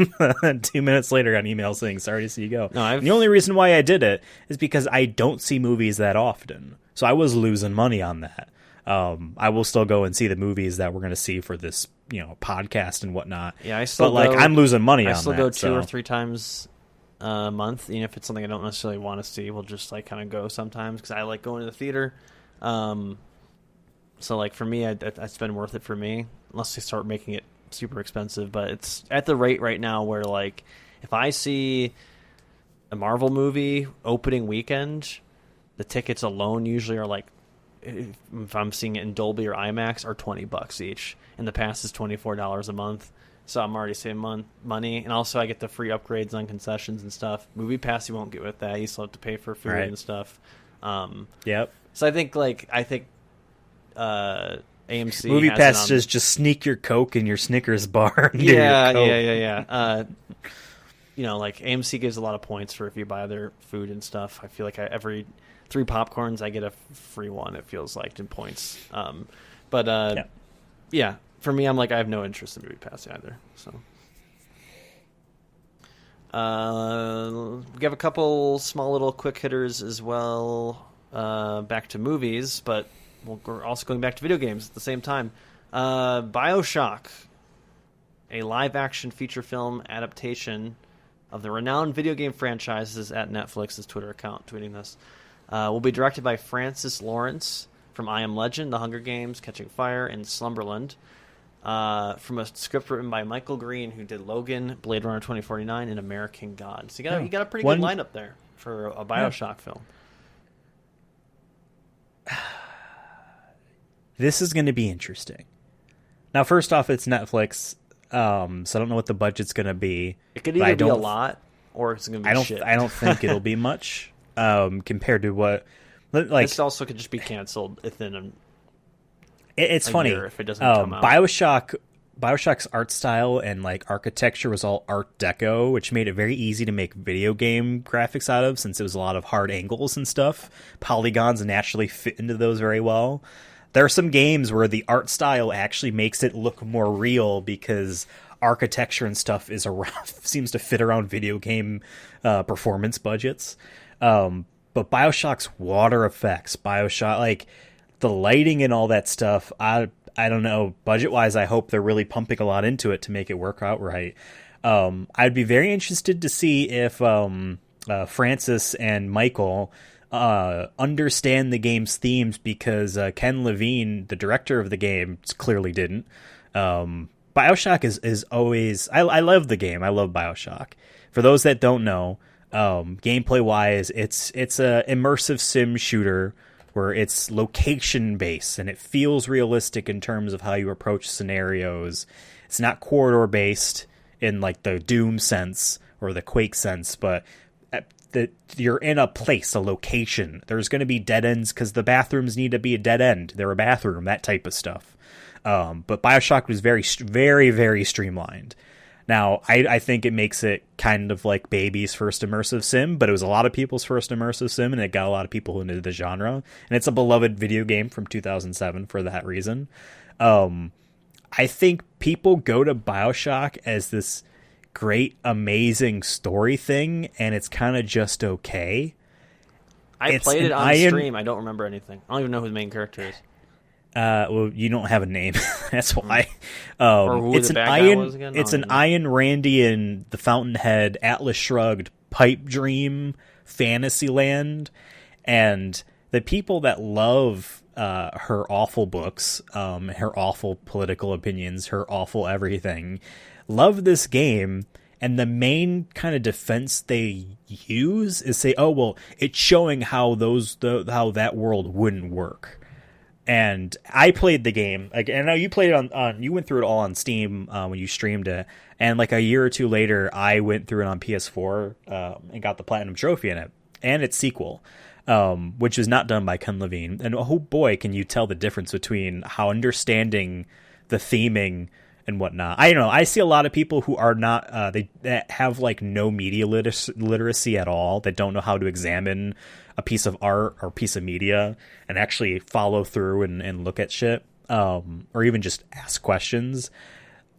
2 minutes later, I got an email saying, sorry to see you go. No, the only reason why I did it is because I don't see movies that often. So I was losing money on that. I will still go and see the movies that we're going to see for this, podcast and whatnot. Yeah, I still I'm losing money on that. I still go 2 or 3 times a month. If it's something I don't necessarily want to see, we'll just like kind of go sometimes because I like going to the theater. So like for me, it's been worth it for me unless they start making it super expensive. But it's at the rate right now where like if I see a Marvel movie opening weekend, the tickets alone usually are like, if I'm seeing it in Dolby or IMAX, are $20 each. And the pass is $24 a month. So I'm already saving money. And also I get the free upgrades on concessions and stuff. Movie Pass you won't get with that. You still have to pay for food and stuff. Yep. So I think AMC Movie has Pass is just sneak your Coke in your Snickers bar. Yeah. Like AMC gives a lot of points for if you buy their food and stuff. I feel like every 3 popcorns I get a free one. It feels like in points. Yeah. For me, I'm like I have no interest in Movie Pass either. So we have a couple small little quick hitters as well. Back to movies, but we're also going back to video games at the same time. Bioshock, a live-action feature film adaptation of the renowned video game franchises at Netflix's Twitter account, tweeting this, will be directed by Francis Lawrence from I Am Legend, The Hunger Games, Catching Fire, and Slumberland. From a script written by Michael Green, who did Logan, Blade Runner 2049, and American Gods. So you got a pretty good lineup there for a Bioshock film. This is going to be interesting. Now, first off, it's Netflix, so I don't know what the budget's going to be. It could either be a lot, or it's going to be shit. I don't think it'll be much compared to what... Like, this also could just be canceled within it's funny. year if it doesn't come out. Bioshock's art style and like architecture was all Art Deco, which made it very easy to make video game graphics out of, since it was a lot of hard angles and stuff. Polygons naturally fit into those very well. There are some games where the art style actually makes it look more real because architecture and stuff seems to fit around video game performance budgets. But Bioshock's water effects, like the lighting and all that stuff, I don't know. Budget-wise, I hope they're really pumping a lot into it to make it work out right. I'd be very interested to see if Francis and Michael understand the game's themes, because Ken Levine, the director of the game, clearly didn't. Bioshock is always... I love the game. I love Bioshock. For those that don't know, gameplay-wise, it's a immersive sim shooter where it's location-based, and it feels realistic in terms of how you approach scenarios. It's not corridor-based in like the Doom sense or the Quake sense, but you're in a place, a location. There's going to be dead ends because the bathrooms need to be a dead end. They're a bathroom, that type of stuff. But Bioshock was very, very, very streamlined. Now, I think it makes it kind of like baby's first immersive sim, but it was a lot of people's first immersive sim, and it got a lot of people into the genre. And it's a beloved video game from 2007 for that reason. I think people go to Bioshock as this great, amazing story thing, and it's kind of just okay. I played it on stream. I don't remember anything. I don't even know who the main character is. Well, you don't have a name. That's why. Or who it's the an bad guy was again? It's an Ian Randy and the Fountainhead, Atlas Shrugged pipe dream fantasy land, and the people that love her awful books, her awful political opinions, her awful everything, love this game. And the main kind of defense they use is say, oh, well, it's showing how how that world wouldn't work. And I played the game. Like, I know you played it on you went through it all on Steam when you streamed it. And like a year or two later, I went through it on PS4 and got the Platinum Trophy in it and its sequel, which was not done by Ken Levine. And oh boy, can you tell the difference between how understanding the theming and whatnot. I don't know. I see a lot of people who are not that have like no media literacy at all, that don't know how to examine a piece of art or piece of media and actually follow through and look at shit, or even just ask questions.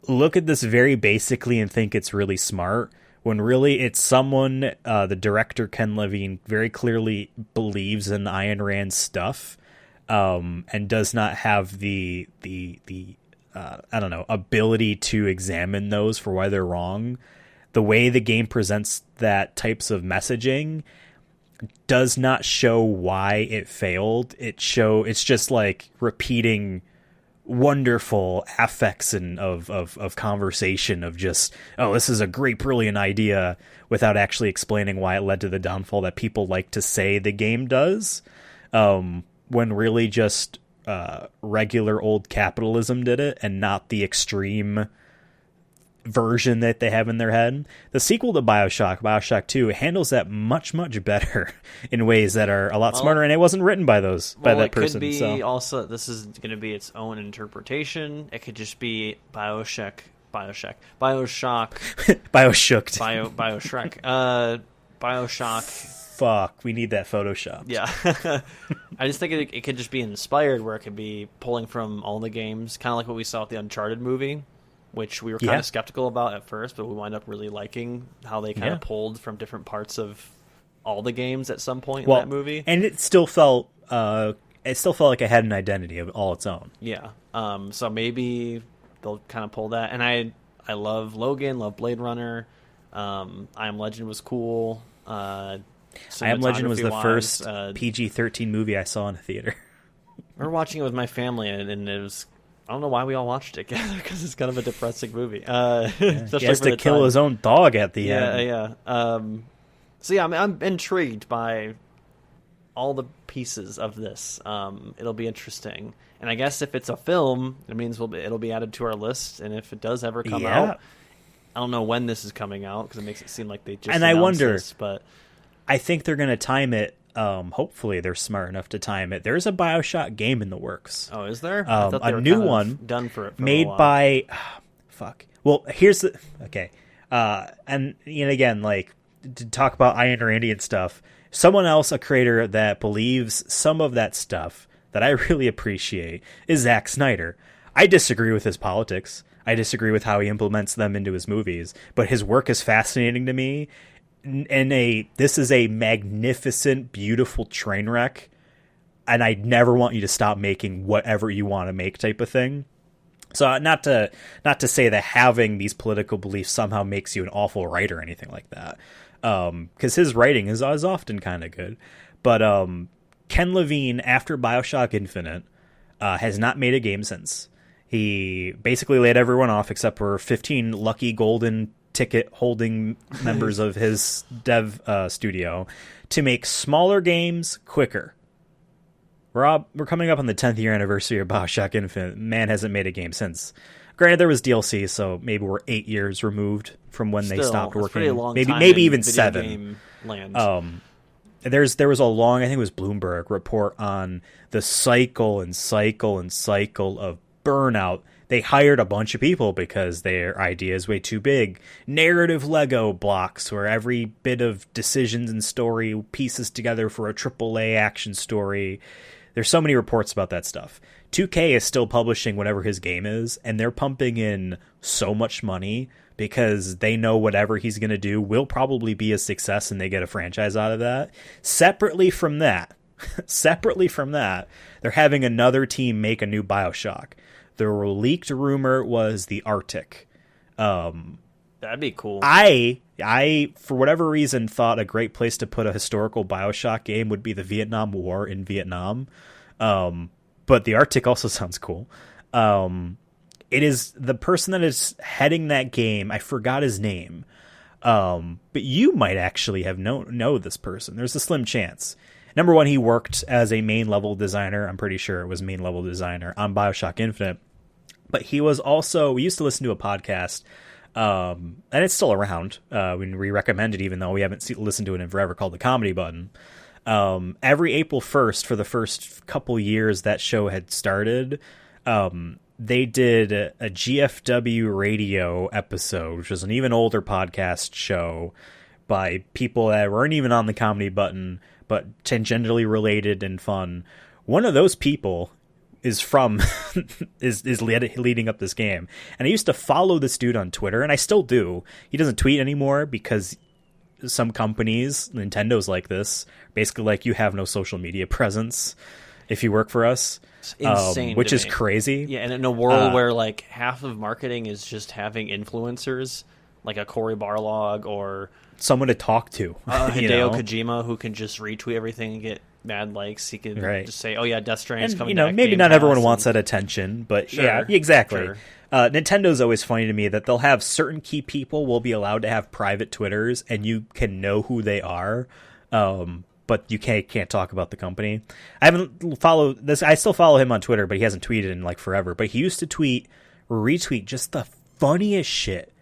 Look at this very basically and think it's really smart, when really it's someone, the director Ken Levine very clearly believes in Ayn Rand's stuff, and does not have the I don't know, ability to examine those for why they're wrong. The way the game presents that types of messaging does not show why it failed. It's just like repeating wonderful affects and of conversation of just, oh, this is a great, brilliant idea, without actually explaining why it led to the downfall that people like to say the game does, when really just regular old capitalism did it, and not the extreme version that they have in their head. The sequel to Bioshock 2, handles that much, much better in ways that are a lot smarter, and it wasn't written by that person. It could be so. Also, this is going to be its own interpretation. It could just be Bioshock, Bioshocked. Bioshock. Fuck, we need that Photoshop. Yeah. I just think it could just be inspired, where it could be pulling from all the games, kind of like what we saw with the Uncharted movie, which we were kind of skeptical about at first, but we wind up really liking how they kind of pulled from different parts of all the games at some point in that movie. And it still felt like it had an identity of all its own. Yeah. So maybe they'll kind of pull that. And I love Logan, love Blade Runner. I Am Legend was cool. I Am Legend was the first PG-13 movie I saw in a theater. We were watching it with my family, and it was, I don't know why we all watched it together, because it's kind of a depressing movie. He has to kill his own dog at the end. Yeah. So yeah, I'm intrigued by all the pieces of this. It'll be interesting, and I guess if it's a film, it means it'll be added to our list. And if it does ever come out, I don't know when this is coming out, because it makes it seem like they just. And I wonder, but I think they're going to time it. Hopefully they're smart enough to time it. There's a Bioshock game in the works. Oh, is there? A new one done for it, made by. Fuck. Well, here's the okay. And again, like, to talk about Ayn Randy and stuff. Someone else, a creator that believes some of that stuff that I really appreciate, is Zack Snyder. I disagree with his politics. I disagree with how he implements them into his movies, but his work is fascinating to me. And this is a magnificent, beautiful train wreck, and I never want you to stop making whatever you want to make, type of thing. So not to say that having these political beliefs somehow makes you an awful writer or anything like that, because his writing is often kind of good. But Ken Levine, after Bioshock Infinite, has not made a game since. He basically laid everyone off except for 15 lucky golden ticket holding members of his dev studio to make smaller games quicker. Rob, we're coming up on the 10th year anniversary of Bioshock Infinite. Man hasn't made a game since. Granted, there was DLC, so maybe we're 8 years removed from when they stopped working. Maybe even 7. There was a long, I think it was Bloomberg report on the cycle of burnout. They hired a bunch of people because their idea is way too big. Narrative Lego blocks where every bit of decisions and story pieces together for a AAA action story. There's so many reports about that stuff. 2K is still publishing whatever his game is, and they're pumping in so much money because they know whatever he's going to do will probably be a success, and they get a franchise out of that. Separately from that, they're having another team make a new Bioshock. The leaked rumor was the Arctic. That'd be cool. I, for whatever reason, thought a great place to put a historical Bioshock game would be the Vietnam War in Vietnam. but the Arctic also sounds cool. It is the person that is heading that game. I forgot his name. But you might actually have know this person. There's a slim chance. Number one, he worked as a main level designer. I'm pretty sure it was main level designer on Bioshock Infinite. But he was also, we used to listen to a podcast, and it's still around. We recommend it, even though we haven't listened to it in forever, called The Comedy Button. Every April 1st, for the first couple years that show had started, they did a GFW radio episode, which was an even older podcast show by people that weren't even on The Comedy Button, but tangentially related and fun. One of those people is from is leading up this game, and I used to follow this dude on Twitter, and I still do. He doesn't tweet anymore because some companies, Nintendo's like this, basically like, you have no social media presence if you work for us. It's insane, which is crazy. Yeah, and in a world where like half of marketing is just having influencers, like a Cory Barlog or someone to talk to, Hideo Kojima, who can just retweet everything and get mad likes. He can just say, "Oh yeah, Death Stranding's coming." Maybe not everyone wants that attention, but sure, yeah, exactly. Sure. Nintendo's always funny to me that they'll have certain key people will be allowed to have private Twitters, and you can know who they are. But you can't talk about the company. I haven't followed this. I still follow him on Twitter, but he hasn't tweeted in like forever. But he used to retweet just the funniest shit.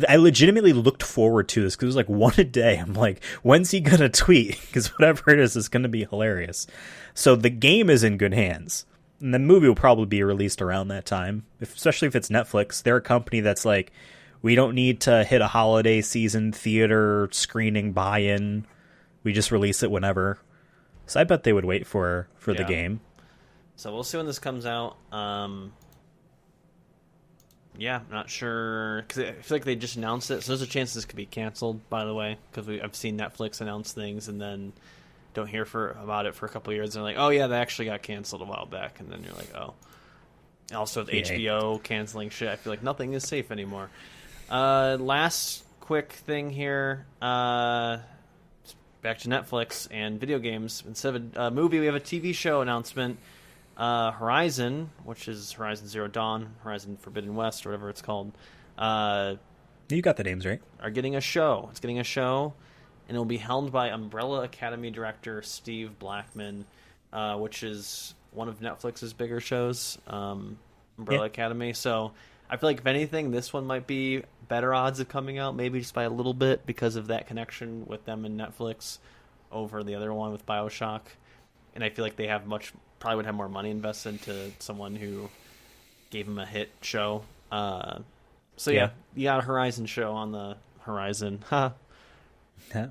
I legitimately looked forward to this because it was like one a day. I'm like, when's he gonna tweet? Because whatever it is gonna be hilarious. So the game is in good hands, and the movie will probably be released around that time. Especially if it's Netflix, they're a company that's like, we don't need to hit a holiday season theater screening buy-in. We just release it whenever. So I bet they would wait for the game. So we'll see when this comes out. Yeah, not sure. Because I feel like they just announced it. So there's a chance this could be canceled, by the way. Because I've seen Netflix announce things and then don't hear about it for a couple of years. And they're like, oh yeah, they actually got canceled a while back. And then you're like, oh. Also with HBO canceling shit, I feel like nothing is safe anymore. Last quick thing here. Back to Netflix and video games. Instead of a movie, we have a TV show announcement. Horizon, which is Horizon Zero Dawn, Horizon Forbidden West, or whatever it's called. You got the names right. Are getting a show. It's getting a show, and it will be helmed by Umbrella Academy director Steve Blackman, which is one of Netflix's bigger shows, Umbrella Academy. So I feel like, if anything, this one might be better odds of coming out, maybe just by a little bit, because of that connection with them and Netflix over the other one with Bioshock. And I feel like they probably would have more money invested into someone who gave them a hit show. So yeah, you got a Horizon show on the horizon. Yeah,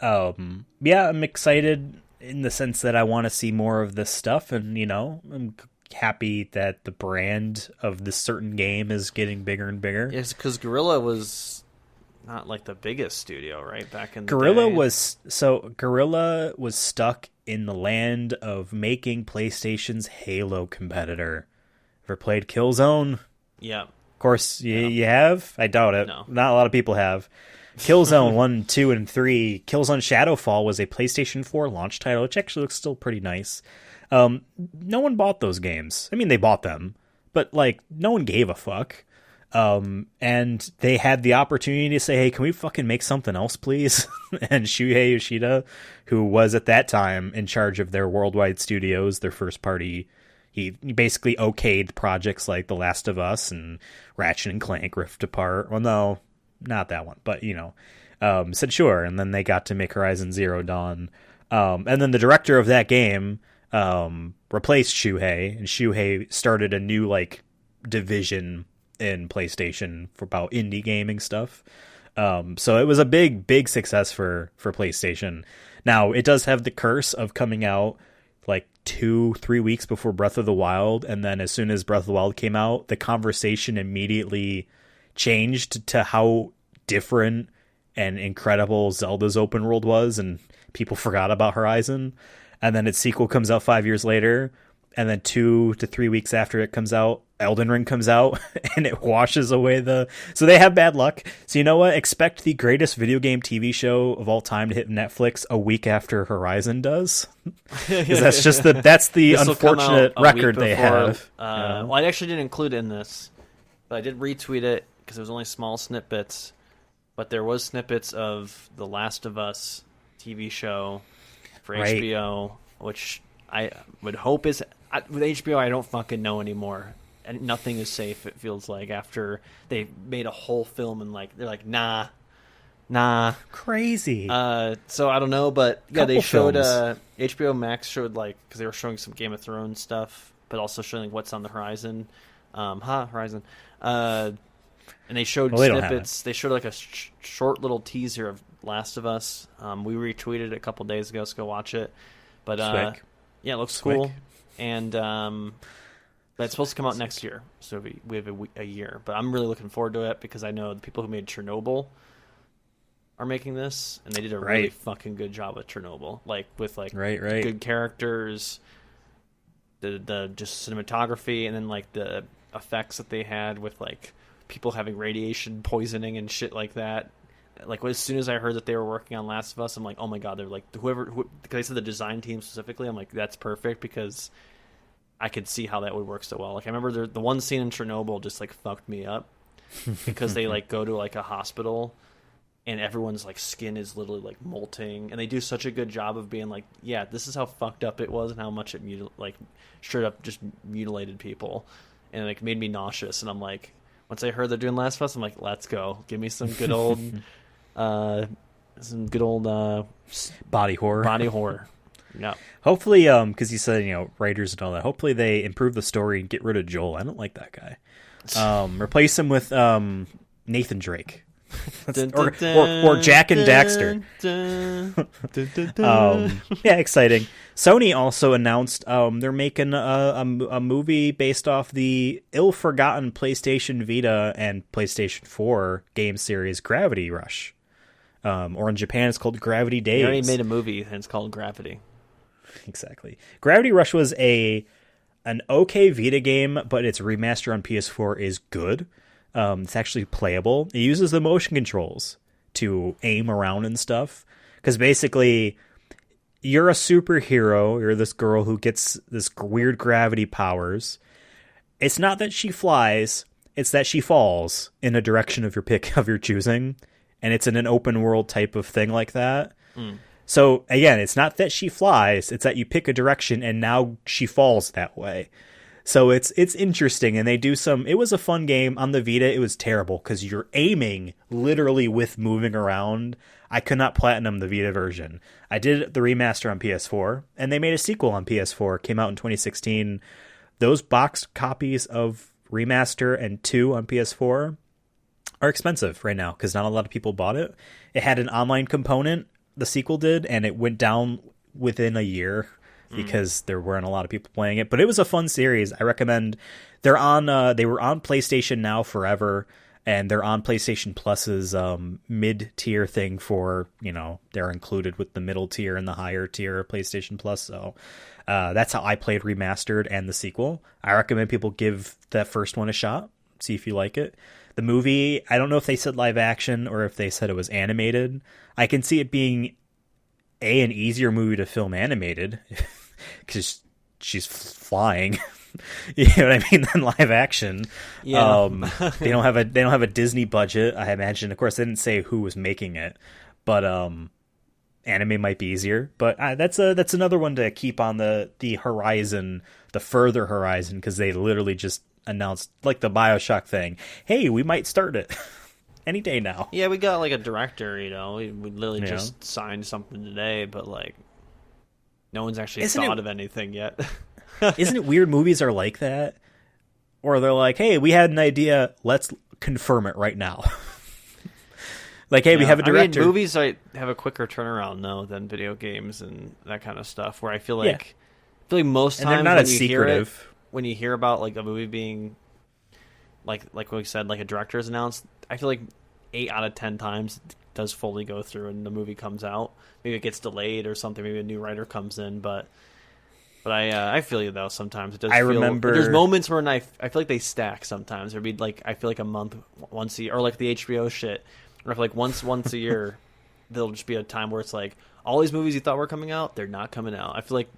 I'm excited in the sense that I want to see more of this stuff, and I'm happy that the brand of this certain game is getting bigger and bigger. Yes, because Guerrilla was not like the biggest studio, right? Back in the Guerrilla day. Guerrilla was stuck in the land of making PlayStation's Halo competitor. Ever played Killzone? Yeah. Of course, you have? I doubt it. No. Not a lot of people have. Killzone 1, 2, and 3. Killzone Shadowfall was a PlayStation 4 launch title, which actually looks still pretty nice. No one bought those games. I mean, they bought them, but like, no one gave a fuck. And they had the opportunity to say, hey, can we fucking make something else, please? And Shuhei Yoshida, who was at that time in charge of their worldwide studios, their first party, he basically okayed projects like The Last of Us and Ratchet and Clank Rift Apart. Well, no, not that one, but said sure. And then they got to make Horizon Zero Dawn. And then the director of that game replaced Shuhei, and Shuhei started a new division in PlayStation for about indie gaming stuff. So it was a big success for PlayStation. Now it does have the curse of coming out 2-3 weeks before Breath of the Wild, and then as soon as Breath of the Wild came out, the conversation immediately changed to how different and incredible Zelda's open world was, and people forgot about Horizon. And then its sequel comes out 5 years later, and then 2 to 3 weeks after it comes out, Elden Ring comes out, and it washes away so they have bad luck. So you know what? Expect the greatest video game TV show of all time to hit Netflix a week after Horizon does. Because that's the unfortunate record they have. Well, I actually didn't include it in this, but I did retweet it because it was only small snippets. But there was snippets of The Last of Us TV show for HBO, which I would hope is... with HBO, I don't fucking know anymore. And nothing is safe, it feels like, after they made a whole film and they're like, nah. Crazy. So I don't know, but yeah, they showed films. HBO Max showed because they were showing some Game of Thrones stuff, but also showing what's on the horizon. Horizon. And they showed snippets. They showed a short little teaser of Last of Us. We retweeted it a couple days ago, so go watch it. But yeah, it looks cool. And but it's supposed to come out next year, so we have a year. But I'm really looking forward to it because I know the people who made Chernobyl are making this, and they did a really fucking good job with Chernobyl, with good characters, the just cinematography, and then the effects that they had with people having radiation poisoning and shit like that. As soon as I heard that they were working on Last of Us, I'm like, oh my god, they're because they said the design team specifically, I'm like, that's perfect because I could see how that would work so well. I remember the one scene in Chernobyl just fucked me up because they go to a hospital and everyone's skin is literally molting, and they do such a good job of being yeah, this is how fucked up it was and how much it straight up just mutilated people, and it made me nauseous. And I'm like, once I heard they're doing Last of Us, I'm like, let's go, give me some good old body horror. Yeah. Hopefully, because you said, writers and all that, hopefully they improve the story and get rid of Joel. I don't like that guy. Replace him with Nathan Drake. or Jack and Daxter. Yeah, exciting. Sony also announced they're making a movie based off the ill-forgotten PlayStation Vita and PlayStation 4 game series Gravity Rush. Or in Japan, it's called Gravity Days. They already made a movie, and it's called Gravity. Exactly. Gravity Rush was an okay Vita game, but its remaster on PS4 is good. It's actually playable. It uses the motion controls to aim around and stuff. Because basically, you're a superhero. You're this girl who gets this weird gravity powers. It's not that she flies. It's that she falls in a direction of your choosing. And it's in an open world type of thing like that. Mm. So, again, it's not that she flies. It's that you pick a direction and now she falls that way. So it's interesting, and they do some... It was a fun game. On the Vita, it was terrible, because you're aiming literally with moving around. I could not platinum the Vita version. I did the remaster on PS4, and they made a sequel on PS4. Came out in 2016. Those boxed copies of remaster and 2 on PS4 are expensive right now, because not a lot of people bought it. It had an online component, the sequel did, and it went down within a year, because there weren't a lot of people playing it. But it was a fun series. I recommend. They were on PlayStation Now forever, and they're on PlayStation Plus's mid-tier thing for, they're included with the middle tier and the higher tier of PlayStation Plus. So that's how I played Remastered and the sequel. I recommend people give that first one a shot, see if you like it. The movie, I don't know if they said live action or if they said it was animated. I can see it being an easier movie to film animated because she's flying. You know what I mean? Than live action. Yeah. They don't have a Disney budget, I imagine. Of course, they didn't say who was making it, but anime might be easier. But that's another one to keep on the horizon, the further horizon, because they literally just announced, like the Bioshock thing. Hey, we might start it. Any day now. Yeah, we got a director, we literally just signed something today, but no one's actually thought of anything yet. Isn't it weird movies are like that? Or they're like, hey, we had an idea, let's confirm it right now. Hey, we have a director. Movies have a quicker turnaround though than video games and that kind of stuff, where I feel like most times when you hear about a movie being like we said, a director is announced, I feel like 8 out of 10 times it does fully go through and the movie comes out. Maybe it gets delayed or something. Maybe a new writer comes in, but But I feel you though. Sometimes it does. Remember there's moments where I feel like they stack. Sometimes there'd be like I feel like a month once a year, or like the HBO shit, or if like once a year, there'll just be a time where it's like all these movies you thought were coming out, they're not coming out. I feel like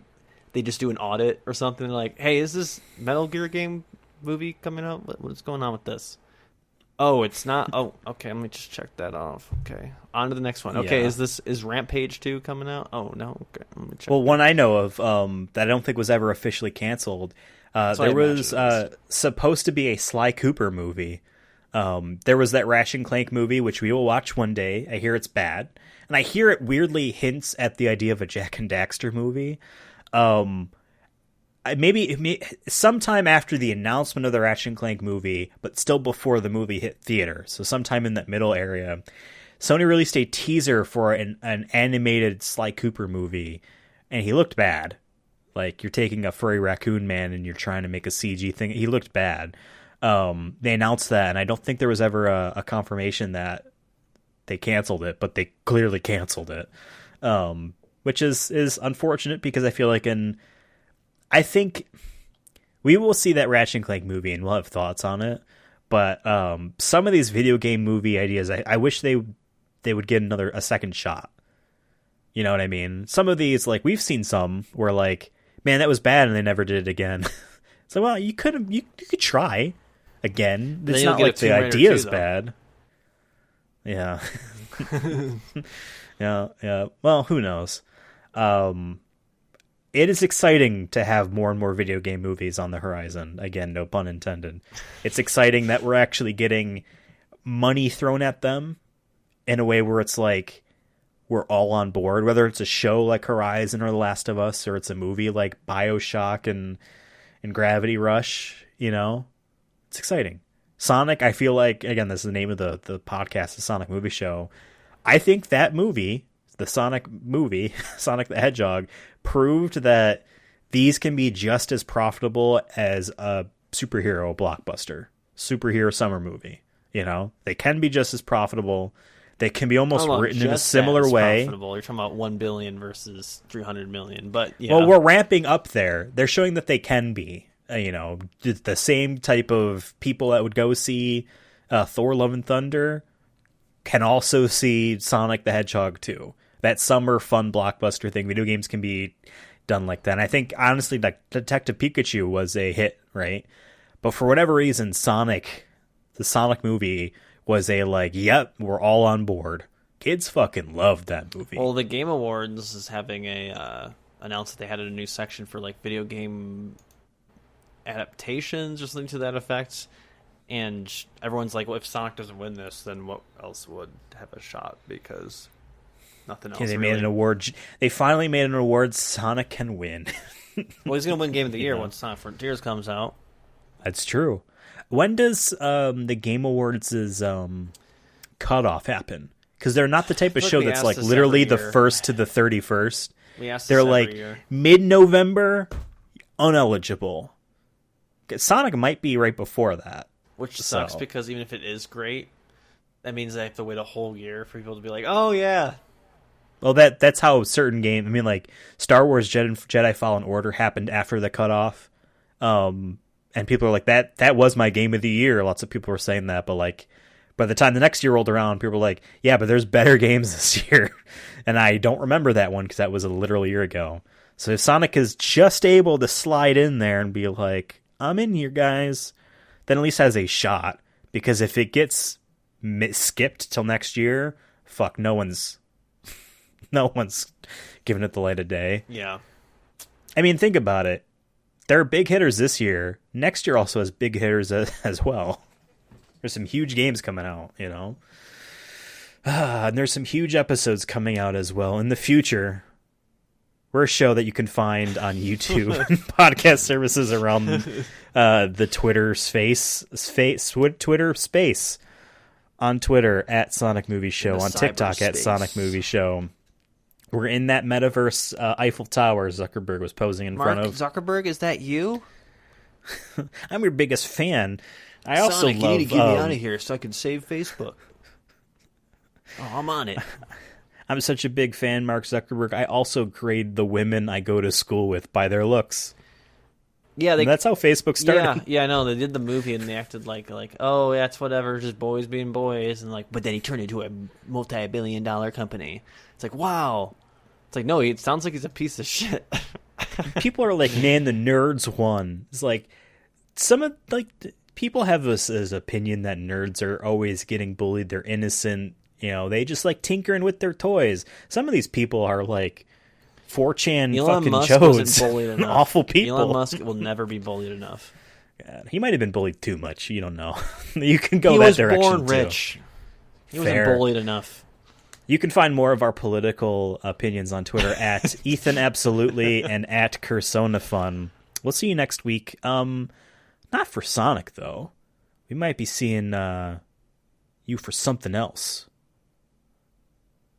they just do an audit or something. Like, hey, is this Metal Gear game movie coming out? What's going on with this? Oh, it's not. Oh, okay. Let me just check that off. Okay, on to the next one. Okay, Yeah. is Rampage 2 coming out? Oh no. Okay, let me check. Well, one I know of that I don't think was ever officially canceled. There was supposed to be a Sly Cooper movie. There was that Ratchet and Clank movie, which we will watch one day. I hear it's bad, and I hear it weirdly hints at the idea of a Jack and Daxter movie. Maybe sometime after the announcement of the Ratchet and Clank movie, but still before the movie hit theater, so sometime in that middle area, Sony released a teaser for an animated Sly Cooper movie, and he looked bad. Like, you're taking a furry raccoon man and you're trying to make a CG thing. He looked bad. They announced that, and I don't think there was ever a confirmation that they canceled it, but they clearly canceled it, which is unfortunate because I feel like I think we will see that Ratchet and Clank movie and we'll have thoughts on it. But some of these video game movie ideas, I wish they would get a second shot. You know what I mean? Some of these, like, we've seen some where, like, man, that was bad, and they never did it again. So, well, you could try again. It's not like the idea is bad. Yeah. Yeah. Well, who knows? It is exciting to have more and more video game movies on the horizon. Again, no pun intended. It's exciting that we're actually getting money thrown at them in a way where it's like we're all on board, whether it's a show like Horizon or The Last of Us, or it's a movie like Bioshock and Gravity Rush, you know? It's exciting. Sonic, I feel like, again, this is the name of the podcast, the Sonic Movie Show. I think that movie, the Sonic movie, Sonic the Hedgehog, proved that these can be just as profitable as a superhero blockbuster, superhero summer movie. You know, they can be just as profitable. They can be almost written in a similar way. Profitable. You're talking about 1 billion versus 300 million, but yeah. Well, we're ramping up there. They're showing that they can be, you know, the same type of people that would go see Thor: Love and Thunder can also see Sonic the Hedgehog 2. That summer fun blockbuster thing. Video games can be done like that. And I think, honestly, like Detective Pikachu was a hit, right? But for whatever reason, the Sonic movie was a like, yep, we're all on board. Kids fucking loved that movie. Well, the Game Awards is having announced that they had a new section for like video game adaptations or something to that effect. And everyone's like, well, if Sonic doesn't win this, then what else would have a shot? Because nothing else. They made an award. They finally made an award Sonic can win. Well, he's going to win Game of the Year once Sonic Frontiers comes out. That's true. When does the Game Awards' cutoff happen? Because they're not the type of show that's like literally the 1st to the 31st. They're like mid-November, uneligible. Sonic might be right before that. Which sucks because even if it is great, that means they have to wait a whole year for people to be like, oh, yeah. Well, that's how certain games... I mean, like, Star Wars Jedi Fallen Order happened after the cutoff. And people are like, that was my game of the year. Lots of people were saying that, but, like, by the time the next year rolled around, people were like, yeah, but there's better games this year. And I don't remember that one because that was a literal year ago. So if Sonic is just able to slide in there and be like, I'm in here, guys, then at least has a shot. Because if it gets skipped till next year, fuck, no one's giving it the light of day. Yeah. I mean, think about it. There are big hitters this year. Next year also has big hitters as well. There's some huge games coming out, you know? And there's some huge episodes coming out as well in the future. We're a show that you can find on YouTube and podcast services around the Twitter space. On Twitter at Sonic Movie Show, on TikTok at Sonic Movie Show. We're in that metaverse Eiffel Tower Zuckerberg was posing in front of. Mark Zuckerberg, is that you? I'm your biggest fan. I also Sonic, love. You need to get me out of here so I can save Facebook. Oh, I'm on it. I'm such a big fan, Mark Zuckerberg. I also grade the women I go to school with by their looks. Yeah, And that's how Facebook started. Yeah, I know. They did the movie and they acted like, oh, yeah, it's whatever, just boys being boys, and but then he turned into a multi-billion-dollar company. It's like, wow. It's like, no, it sounds like he's a piece of shit. People are like, man, the nerds won. It's like people have this as opinion that nerds are always getting bullied. They're innocent. They just like tinkering with their toys. Some of these people are like 4chan Elon fucking Musk chodes. wasn't bullied enough. Awful people. Elon Musk will never be bullied enough. God, he might have been bullied too much. You don't know. You can go that direction. He was born too. rich. He wasn't bullied enough. You can find more of our political opinions on Twitter at Ethan Absolutely and at CursonaFun. We'll see you next week. Not for Sonic, though. We might be seeing you for something else.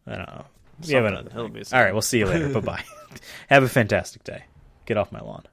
I don't know. All right, All right, we'll see you later. Bye-bye. Have a fantastic day. Get off my lawn.